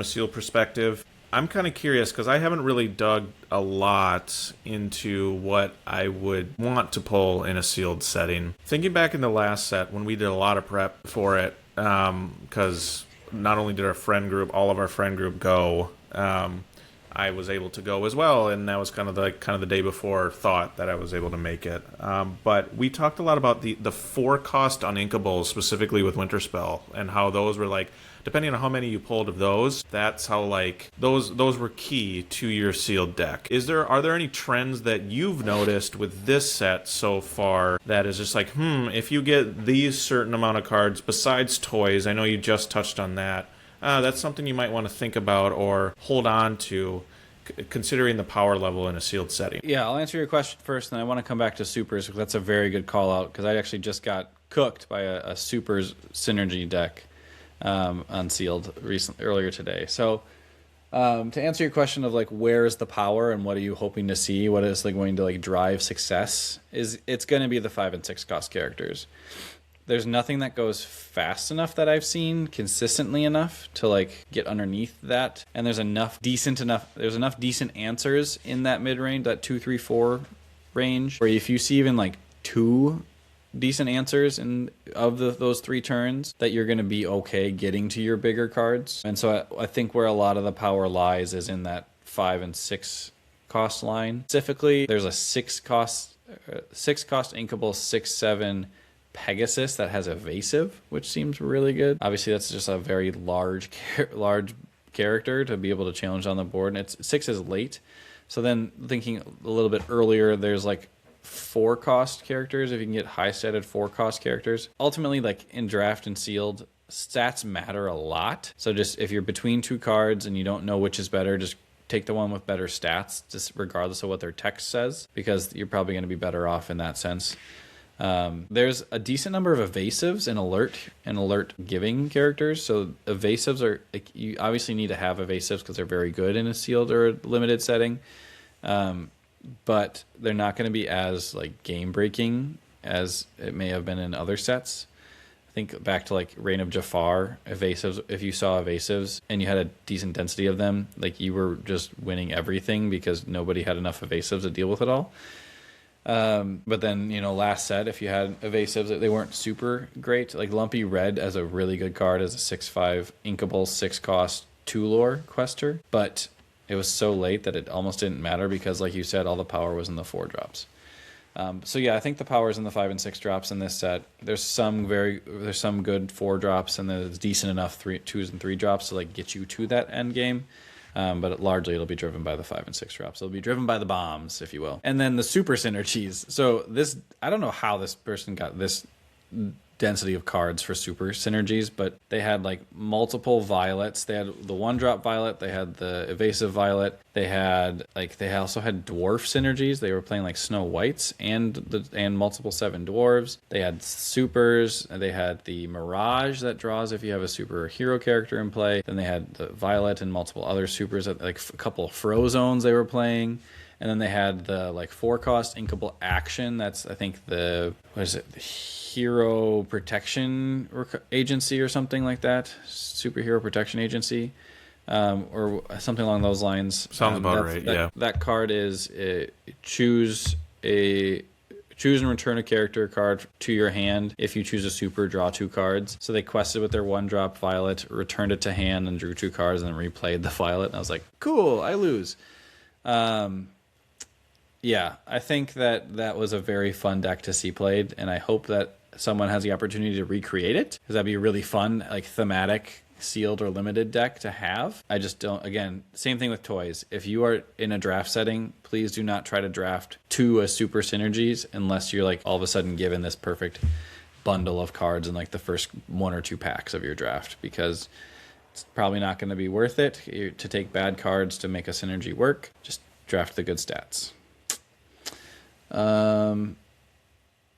sealed perspective. I'm kind of curious because I haven't really dug a lot into what I would want to pull in a sealed setting. Thinking back in the last set when we did a lot of prep for it, because not only did all of our friend group go, I was able to go as well, and that was kind of the day before thought that I was able to make it. But we talked a lot about the 4 cost uninkables, specifically with Winterspell, and how those were like, depending on how many you pulled of those, that's how like those were key to your sealed deck. Are there any trends that you've noticed with this set so far that is just like, if you get these certain amount of cards besides toys, I know you just touched on that, that's something you might want to think about or hold on to, considering the power level in a sealed setting? Yeah, I'll answer your question first, and I want to come back to supers, because that's a very good call out, because I actually just got cooked by a supers synergy deck unsealed earlier today. So to answer your question of like where is the power and what are you hoping to see, what is like going to like drive success, it's going to be the 5 and 6 cost characters. There's nothing that goes fast enough that I've seen consistently enough to like get underneath that, and there's enough decent answers in that mid range, that 2, 3, 4 range, where if you see even like 2 decent answers those 3 turns, that you're going to be okay getting to your bigger cards. And so I think where a lot of the power lies is in that 5 and 6 cost line. Specifically, there's a 6 cost inkable 6/7 Pegasus that has evasive, which seems really good. Obviously, that's just a very large character to be able to challenge on the board, and 6 is late. So then thinking a little bit earlier, there's like 4 cost characters, if you can get high statted 4 cost characters. Ultimately, like in draft and sealed, stats matter a lot. So just if you're between 2 cards and you don't know which is better, just take the one with better stats, just regardless of what their text says, because you're probably going to be better off in that sense. There's a decent number of evasives and alert giving characters. So evasives are, like, you obviously need to have evasives because they're very good in a sealed or a limited setting. But they're not going to be as like game breaking as it may have been in other sets. I think back to like Reign of Jafar, evasives. If you saw evasives and you had a decent density of them, like you were just winning everything because nobody had enough evasives to deal with it all. But then, last set, if you had evasives, they weren't super great. Like Lumpy Red as a really good card as a 6/5 inkable 6 cost 2 lore quester, but it was so late that it almost didn't matter because, like you said, all the power was in the 4 drops. So yeah, I think the power is in the 5 and 6 drops in this set. There's some good 4 drops, and there's decent enough 2s and 3 drops to like get you to that end game. But largely it'll be driven by the 5 and 6 drops. It'll be driven by the bombs, if you will. And then the super synergies. So this, I don't know how this person got this density of cards for super synergies, but they had like multiple violets. They had the 1-drop violet, they had the evasive violet, they also had dwarf synergies. They were playing like Snow Whites and multiple 7 dwarves. They had supers, and they had the Mirage that draws if you have a super hero character in play. Then they had the violet and multiple other supers, like a couple of Frozones they were playing. And then they had the like 4 cost inkable action. That's, I think, the Hero Protection Agency or something like that. Superhero Protection Agency. Or something along those lines. Sounds about right, yeah. That card is choose and return a character card to your hand. If you choose a super, draw 2 cards. So they quested with their 1-drop violet, returned it to hand, and drew 2 cards, and then replayed the violet. And I was like, cool, I lose. Yeah, I think that was a very fun deck to see played, and I hope that someone has the opportunity to recreate it, because that'd be a really fun, like, thematic, sealed or limited deck to have. I just don't, again, same thing with toys. If you are in a draft setting, please do not try to draft 2 super synergies unless you're, like, all of a sudden given this perfect bundle of cards in, like, the first 1 or 2 packs of your draft, because it's probably not going to be worth it to take bad cards to make a synergy work. Just draft the good stats.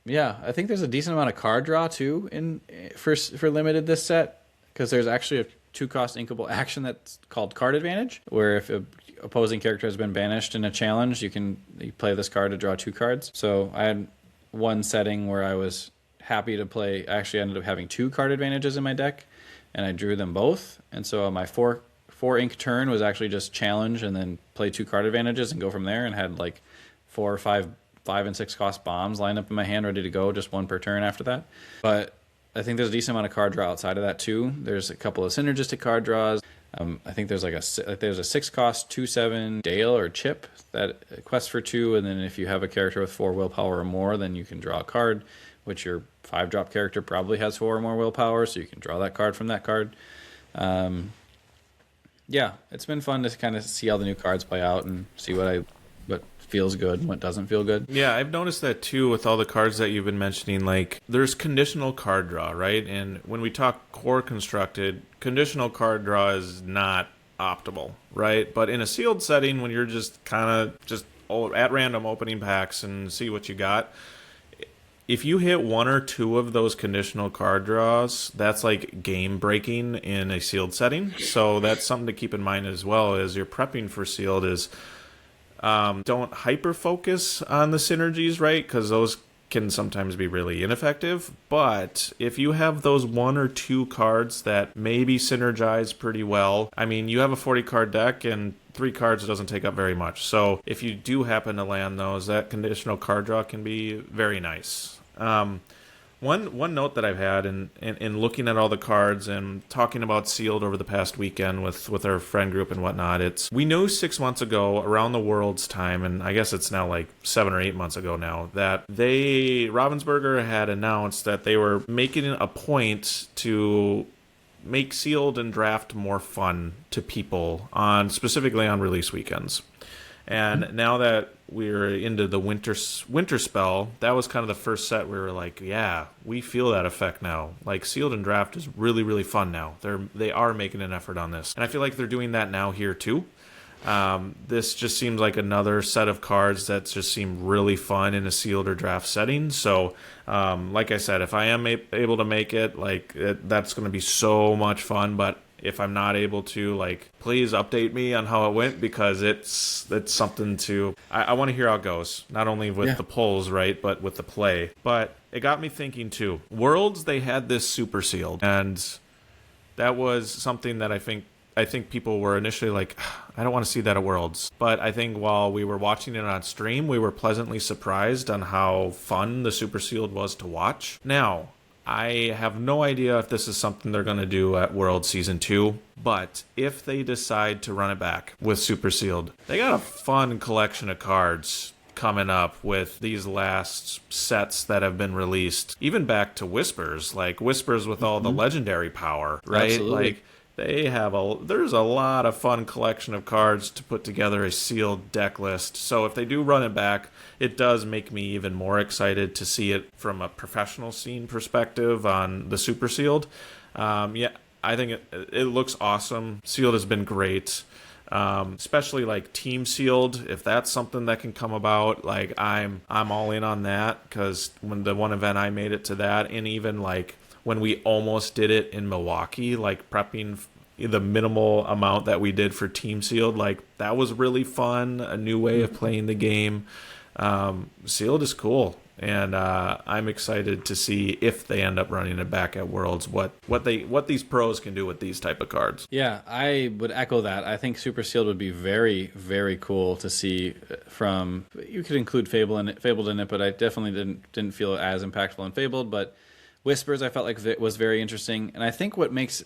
Yeah, I think there's a decent amount of card draw too in for limited this set, because there's actually a 2-cost inkable action that's called Card Advantage, where if a opposing character has been banished in a challenge, you play this card to draw 2 cards. So I had one setting where I was happy to play. I actually ended up having 2 card advantages in my deck, and I drew them both. And so on my four ink turn was actually just challenge and then play 2 card advantages and go from there, and had like 4 or 5 and 6 cost bombs lined up in my hand ready to go, just 1 per turn after that. But I think there's a decent amount of card draw outside of that too. There's a couple of synergistic card draws. I think there's there's a 6-cost 2/7 Dale or Chip that quest for 2, and then if you have a character with 4 willpower or more, then you can draw a card, which your 5-drop character probably has 4 or more willpower, so you can draw that card from that card. Yeah, it's been fun to kind of see all the new cards play out and see what feels good and what doesn't feel good. Yeah, I've noticed that too with all the cards that you've been mentioning. Like, there's conditional card draw, right? And when we talk core constructed, conditional card draw is not optimal, right? But in a sealed setting, when you're just kind of just at random opening packs and see what you got, if you hit 1 or 2 of those conditional card draws, that's like game breaking in a sealed setting. So that's something to keep in mind as well as you're prepping for sealed is don't hyper focus on the synergies, right? Because those can sometimes be really ineffective. But if you have those 1 or 2 cards that maybe synergize pretty well, I mean, you have a 40 card deck and 3 cards doesn't take up very much. So if you do happen to land those, that conditional card draw can be very nice. One note that I've had in looking at all the cards and talking about sealed over the past weekend with our friend group and whatnot, we knew 6 months ago around the World's time, and I guess it's now like 7 or 8 months ago now, that Ravensburger had announced that they were making a point to make sealed and draft more fun to people specifically on release weekends. And now that we're into the winter spell, that was kind of the first set where we were like, yeah, we feel that effect now. Like, sealed and draft is really, really fun now. They are making an effort on this. And I feel like they're doing that now here too. This just seems like another set of cards that just seem really fun in a sealed or draft setting. So, like I said, if I am able to make it, that's going to be so much fun. But if I'm not able to, please update me on how it went, because it's something to... I want to hear how it goes, not only with the polls, right, but with the play. But it got me thinking, too. Worlds, they had this super sealed, and that was something that I think people were initially like, I don't want to see that at Worlds. But I think while we were watching it on stream, we were pleasantly surprised on how fun the super sealed was to watch. Now, I have no idea if this is something they're going to do at World Season 2, but if they decide to run it back with Super Sealed, they got a fun collection of cards coming up with these last sets that have been released, even back to Whispers, like Whispers with all the legendary power, right? Absolutely. There's a lot of fun collection of cards to put together a sealed deck list. So if they do run it back, it does make me even more excited to see it from a professional scene perspective on the super sealed. I think it looks awesome. Sealed has been great. Especially like team sealed, if that's something that can come about, I'm all in on that, because when the one event I made it to that, and even when we almost did it in Milwaukee, prepping the minimal amount that we did for Team Sealed, that was really fun, a new way of playing the game. Sealed is cool, and I'm excited to see if they end up running it back at Worlds, what these pros can do with these type of cards. Yeah, I would echo that. I think Super Sealed would be very, very cool to see from... You could include Fabled in it, but I definitely didn't feel as impactful in Fabled, but Whispers I felt like it was very interesting. And I think what makes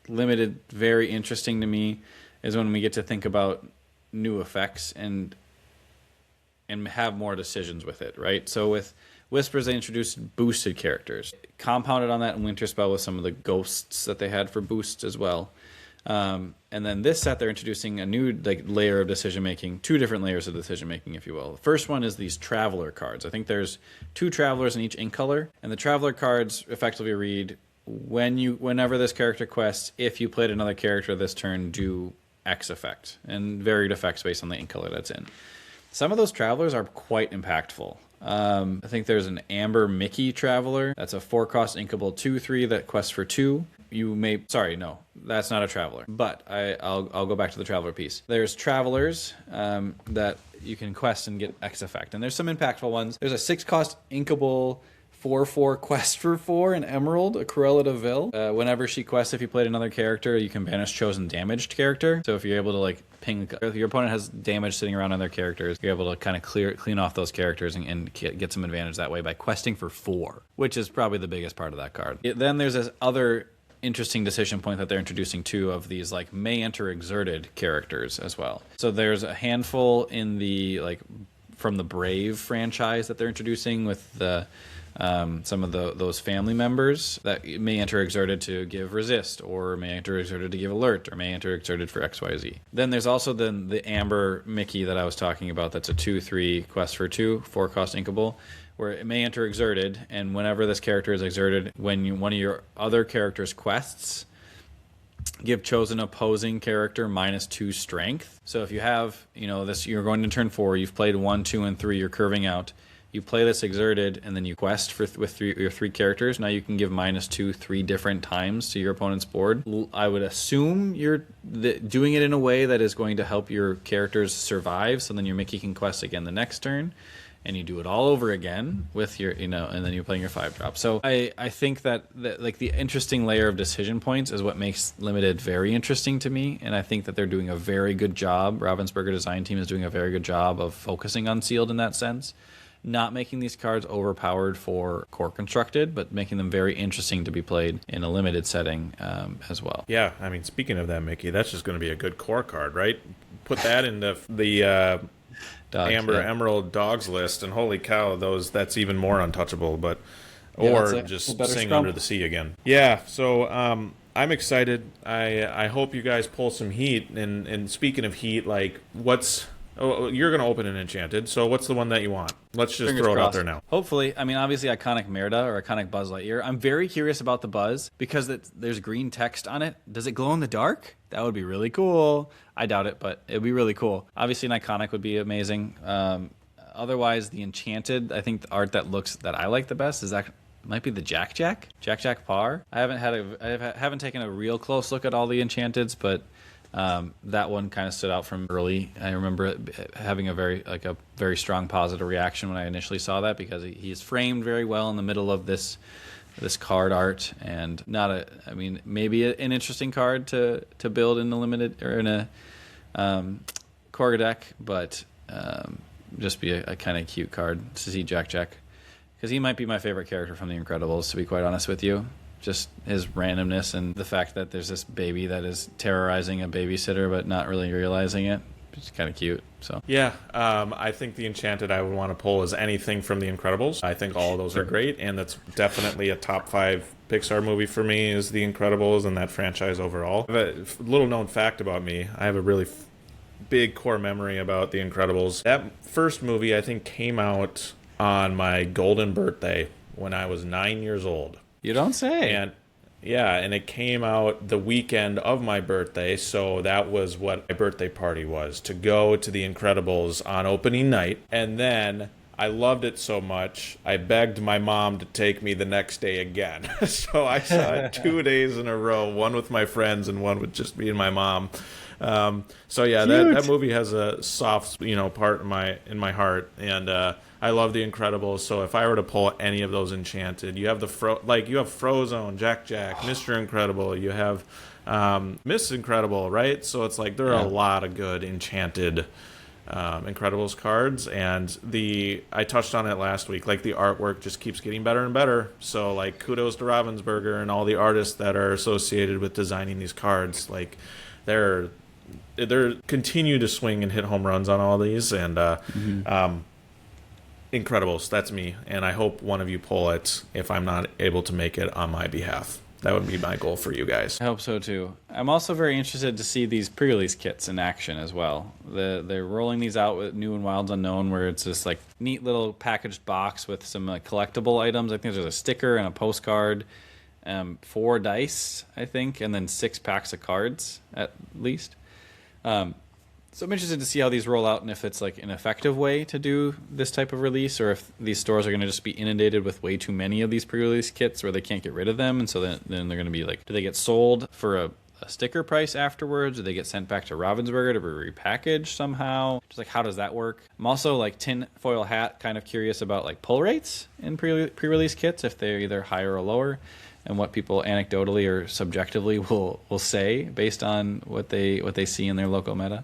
Limited very interesting to me is when we get to think about new effects and have more decisions with it, right? So with Whispers, they introduced boosted characters. Compounded on that in Winter Spell with some of the ghosts that they had for boosts as well. And then this set, they're introducing a new layer of decision-making, 2 different layers of decision-making, if you will. The first one is these Traveler cards. I think there's 2 Travelers in each ink color, and the Traveler cards effectively read, whenever this character quests, if you played another character this turn, do X effect, and varied effects based on the ink color that's in. Some of those travelers are quite impactful. I think there's an Amber Mickey Traveler. That's a 4-cost inkable 2/3 that quests for 2. You may... Sorry, no. That's not a Traveler. But I'll go back to the Traveler piece. There's Travelers that you can quest and get X effect. And there's some impactful ones. There's a 6-cost inkable 4/4 quest for 4 in Emerald, a Cruella de Vil. Whenever she quests, if you played another character, you can banish chosen damaged character. So if you're able to like ping, if your opponent has damage sitting around on their characters, you're able to kind of clean off those characters and get some advantage that way by questing for 4, which is probably the biggest part of that card. Then there's this other interesting decision point that they're introducing too of these like may enter exerted characters as well. So there's a handful in the like from the Brave franchise that they're introducing with the some of those family members that may enter exerted to give resist, or may enter exerted to give alert, or may enter exerted for XYZ. Then there's also the Amber Mickey that I was talking about. That's a 2/3 quest for 2, 4-cost inkable, where it may enter exerted, and whenever this character is exerted, when one of your other character's quests, give chosen opposing character -2 strength. So if you have, this, you're going to turn 4, you've played 1, 2, and 3, you're curving out. You play this exerted, and then you quest with your 3 characters. Now you can give -2 3 different times to your opponent's board. I would assume you're doing it in a way that is going to help your characters survive, so then your Mickey can quest again the next turn, and you do it all over again with your, and then you're playing your 5-drop. So I think that like the interesting layer of decision points is what makes Limited very interesting to me, and I think that they're doing a very good job. Ravensburger design team is doing a very good job of focusing on sealed in that sense. Not making these cards overpowered for core constructed, but making them very interesting to be played in a limited setting as well. Yeah, I mean, speaking of that, Mickey, that's just going to be a good core card, right? Put that into the Amber Emerald Dogs list, and holy cow, that's even more untouchable. But or just sing Under the Sea again. Yeah, so I'm excited. I hope you guys pull some heat. And speaking of heat, like Oh, you're going to open an Enchanted, so what's the one that you want? Let's just throw it out there now. Hopefully, I mean, obviously Iconic Merida or Iconic Buzz Lightyear. I'm very curious about the Buzz because there's green text on it. Does it glow in the dark? That would be really cool. I doubt it, but it would be really cool. Obviously, an Iconic would be amazing. Otherwise, the Enchanted, I think the art that I like the best is that might be the Jack Par. I haven't taken a real close look at all the Enchanteds, but that one kind of stood out from early. I remember it having a very strong positive reaction when I initially saw that, because he's framed very well in the middle of this card art, and maybe an interesting card to build in the limited or in a core deck, but just be a kind of cute card to see Jack, because he might be my favorite character from The Incredibles, to be quite honest with you. Just his randomness and the fact that there's this baby that is terrorizing a babysitter but not really realizing it. It's kind of cute. So yeah, I think the Enchanted I would want to pull is anything from The Incredibles. I think all of those are great, and that's definitely a top 5 Pixar movie for me is The Incredibles and that franchise overall. A little known fact about me, I have a really big core memory about The Incredibles. That first movie I think came out on my golden birthday when I was 9 years old. You don't say. And it came out the weekend of my birthday, so that was what my birthday party was, to go to The Incredibles on opening night. And then I loved it so much, I begged my mom to take me the next day again. So I saw it 2 days in a row, one with my friends and one with just me and my mom. So yeah, that movie has a soft, part in my heart, and I love The Incredibles. So if I were to pull any of those Enchanted, you have you have Frozone, Jack, Mr. Incredible, you have Miss Incredible, right? So it's like there are a lot of good Enchanted Incredibles cards, and I touched on it last week. Like the artwork just keeps getting better and better. So like kudos to Ravensburger and all the artists that are associated with designing these cards. Like they're continue to swing and hit home runs on all these, and Incredibles, that's me, and I hope one of you pull it if I'm not able to make it on my behalf. That would be my goal for you guys. I hope so too. I'm also very interested to see these pre-release kits in action as well. They're rolling these out with New and Wilds Unknown, where it's this like neat little packaged box with some collectible items. I think there's a sticker and a postcard, 4 dice, I think, and then 6 packs of cards at least. So I'm interested to see how these roll out and if it's like an effective way to do this type of release, or if these stores are going to just be inundated with way too many of these pre-release kits where they can't get rid of them. And so then they're going to be like, do they get sold for a sticker price afterwards? Do they get sent back to Ravensburger to be repackaged somehow? Just like, how does that work? I'm also like tinfoil hat kind of curious about like pull rates in pre-release kits, if they're either higher or lower, and what people anecdotally or subjectively will say based on what they see in their local meta.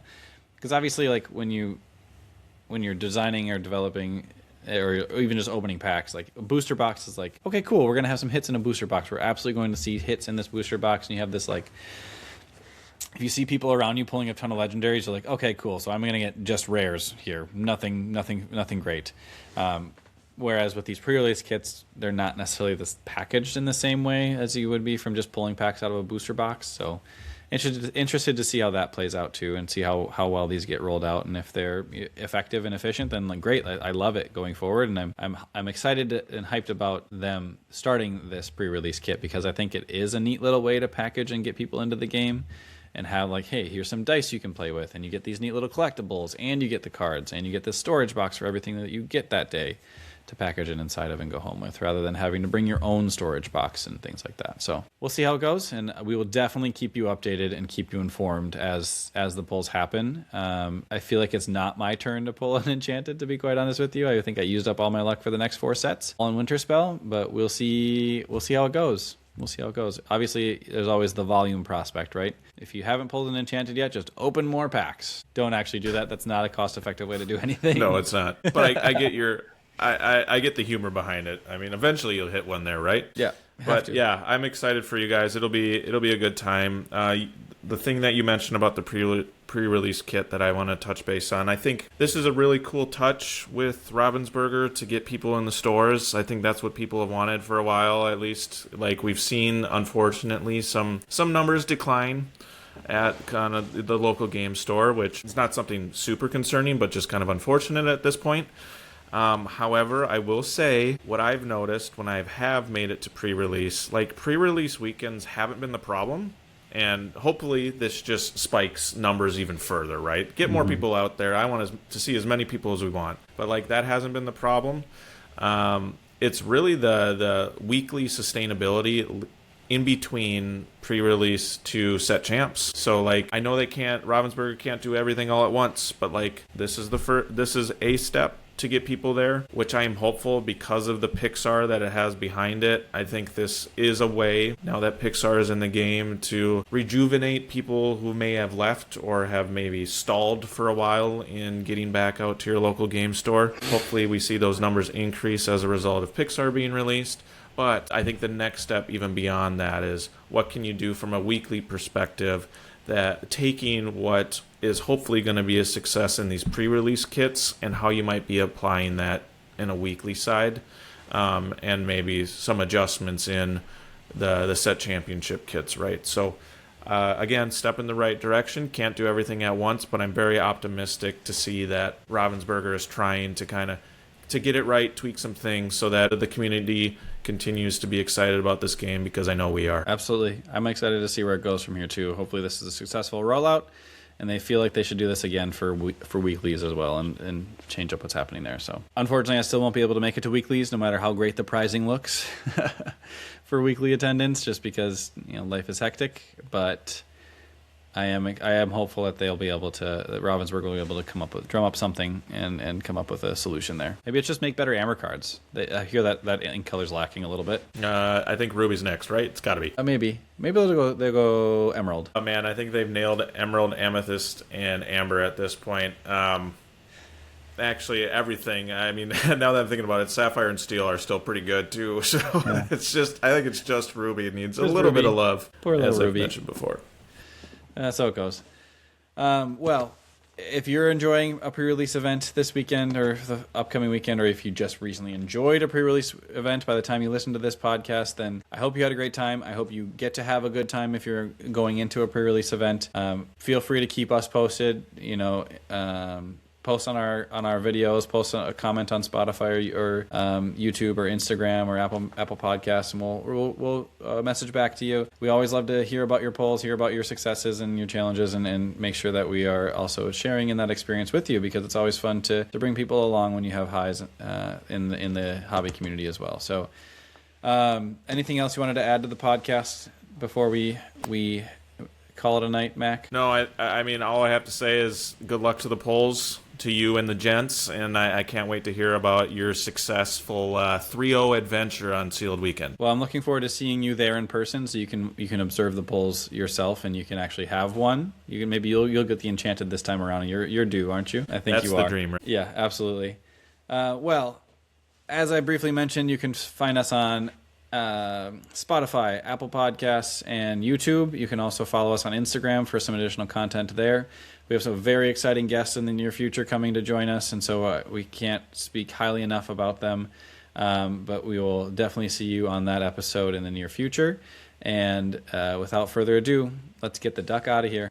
Because obviously, like when you're designing or developing or even just opening packs, like a booster box is like, okay, cool, we're gonna have some hits in a booster box. We're absolutely going to see hits in this booster box, and you have this like, if you see people around you pulling a ton of legendaries, you're like, okay, cool, so I'm gonna get just rares here, nothing great. Whereas with these pre-release kits, they're not necessarily this packaged in the same way as you would be from just pulling packs out of a booster box. So interested to see how that plays out too, and see how well these get rolled out, and if they're effective and efficient, then like great, I love it going forward, and I'm excited and hyped about them starting this pre-release kit, because I think it is a neat little way to package and get people into the game, and have like, hey, here's some dice you can play with, and you get these neat little collectibles, and you get the cards, and you get this storage box for everything that you get that day to package it inside of and go home with, rather than having to bring your own storage box and things like that. So we'll see how it goes, and we will definitely keep you updated and keep you informed as the pulls happen. I feel like it's not my turn to pull an enchanted, to be quite honest with you. I think I used up all my luck for the next 4 sets all in Winter Spell, but we'll see how it goes. We'll see how it goes. Obviously, there's always the volume prospect, right? If you haven't pulled an enchanted yet, just open more packs. Don't actually do that. That's not a cost-effective way to do anything. No, it's not. But I get I get the humor behind it. I mean, eventually you'll hit one there, right? Yeah. But yeah, I'm excited for you guys. It'll be a good time. The thing that you mentioned about the pre-release kit that I want to touch base on, I think this is a really cool touch with Ravensburger to get people in the stores. I think that's what people have wanted for a while, at least. Like, we've seen, unfortunately, some numbers decline at kind of the local game store, which is not something super concerning, but just kind of unfortunate at this point. However, I will say what I've noticed when I have made it to pre-release, like pre-release weekends haven't been the problem, and hopefully this just spikes numbers even further, right? Get more people out there. I want to see as many people as we want, but like that hasn't been the problem. It's really the weekly sustainability in between pre-release to set champs. So like, I know Ravensburger can't do everything all at once, but like this is a step to get people there, which I am hopeful because of the Pixar that it has behind it. I think this is a way, now that Pixar is in the game, to rejuvenate people who may have left or have maybe stalled for a while in getting back out to your local game store. Hopefully we see those numbers increase as a result of Pixar being released. But I think the next step even beyond that is, what can you do from a weekly perspective, that taking what is hopefully going to be a success in these pre-release kits and how you might be applying that in a weekly side, and maybe some adjustments in the set championship kits, right? So again, step in the right direction. Can't do everything at once, but I'm very optimistic to see that Ravensburger is trying to get it right, tweak some things so that the community continues to be excited about this game, because I know we are. Absolutely. I'm excited to see where it goes from here too. Hopefully this is a successful rollout, and they feel like they should do this again for weeklies as well, and change up what's happening there. So unfortunately, I still won't be able to make it to weeklies, no matter how great the prizing looks for weekly attendance, just because life is hectic. But I am hopeful that Ravensburg will be able to drum up something and come up with a solution there. Maybe it's just make better Amber cards. I hear that ink color's lacking a little bit. I think Ruby's next, right? It's got to be. Maybe they'll go Emerald. Oh man, I think they've nailed Emerald, Amethyst, and Amber at this point. Actually, everything. I mean, now that I'm thinking about it, Sapphire and Steel are still pretty good too. So yeah. I think it's just Ruby. It needs a little bit of love, poor little as Ruby. I've mentioned before. That's how it goes. Well, if you're enjoying a pre-release event this weekend or the upcoming weekend, or if you just recently enjoyed a pre-release event by the time you listen to this podcast, then I hope you had a great time. I hope you get to have a good time if you're going into a pre-release event. Feel free to keep us posted, post on our videos, post a comment on Spotify or YouTube or Instagram or Apple Podcasts, and we'll message back to you. We always love to hear about your polls, hear about your successes and your challenges, and make sure that we are also sharing in that experience with you, because it's always fun to bring people along when you have highs in the hobby community as well. So anything else you wanted to add to the podcast before we call it a night, Mac? No, I mean, all I have to say is good luck to the polls, to you and the gents, and I can't wait to hear about your successful 3-0 adventure on Sealed Weekend. Well, I'm looking forward to seeing you there in person, so you can observe the polls yourself, and you can actually have one. You'll get the Enchanted this time around. You're due, aren't you? I think that's you are. the dream. Right? Yeah, absolutely. Well, as I briefly mentioned, you can find us on Spotify, Apple Podcasts, and YouTube. You can also follow us on Instagram for some additional content there. We have some very exciting guests in the near future coming to join us, and so we can't speak highly enough about them. But we will definitely see you on that episode in the near future. And without further ado, let's get the duck out of here.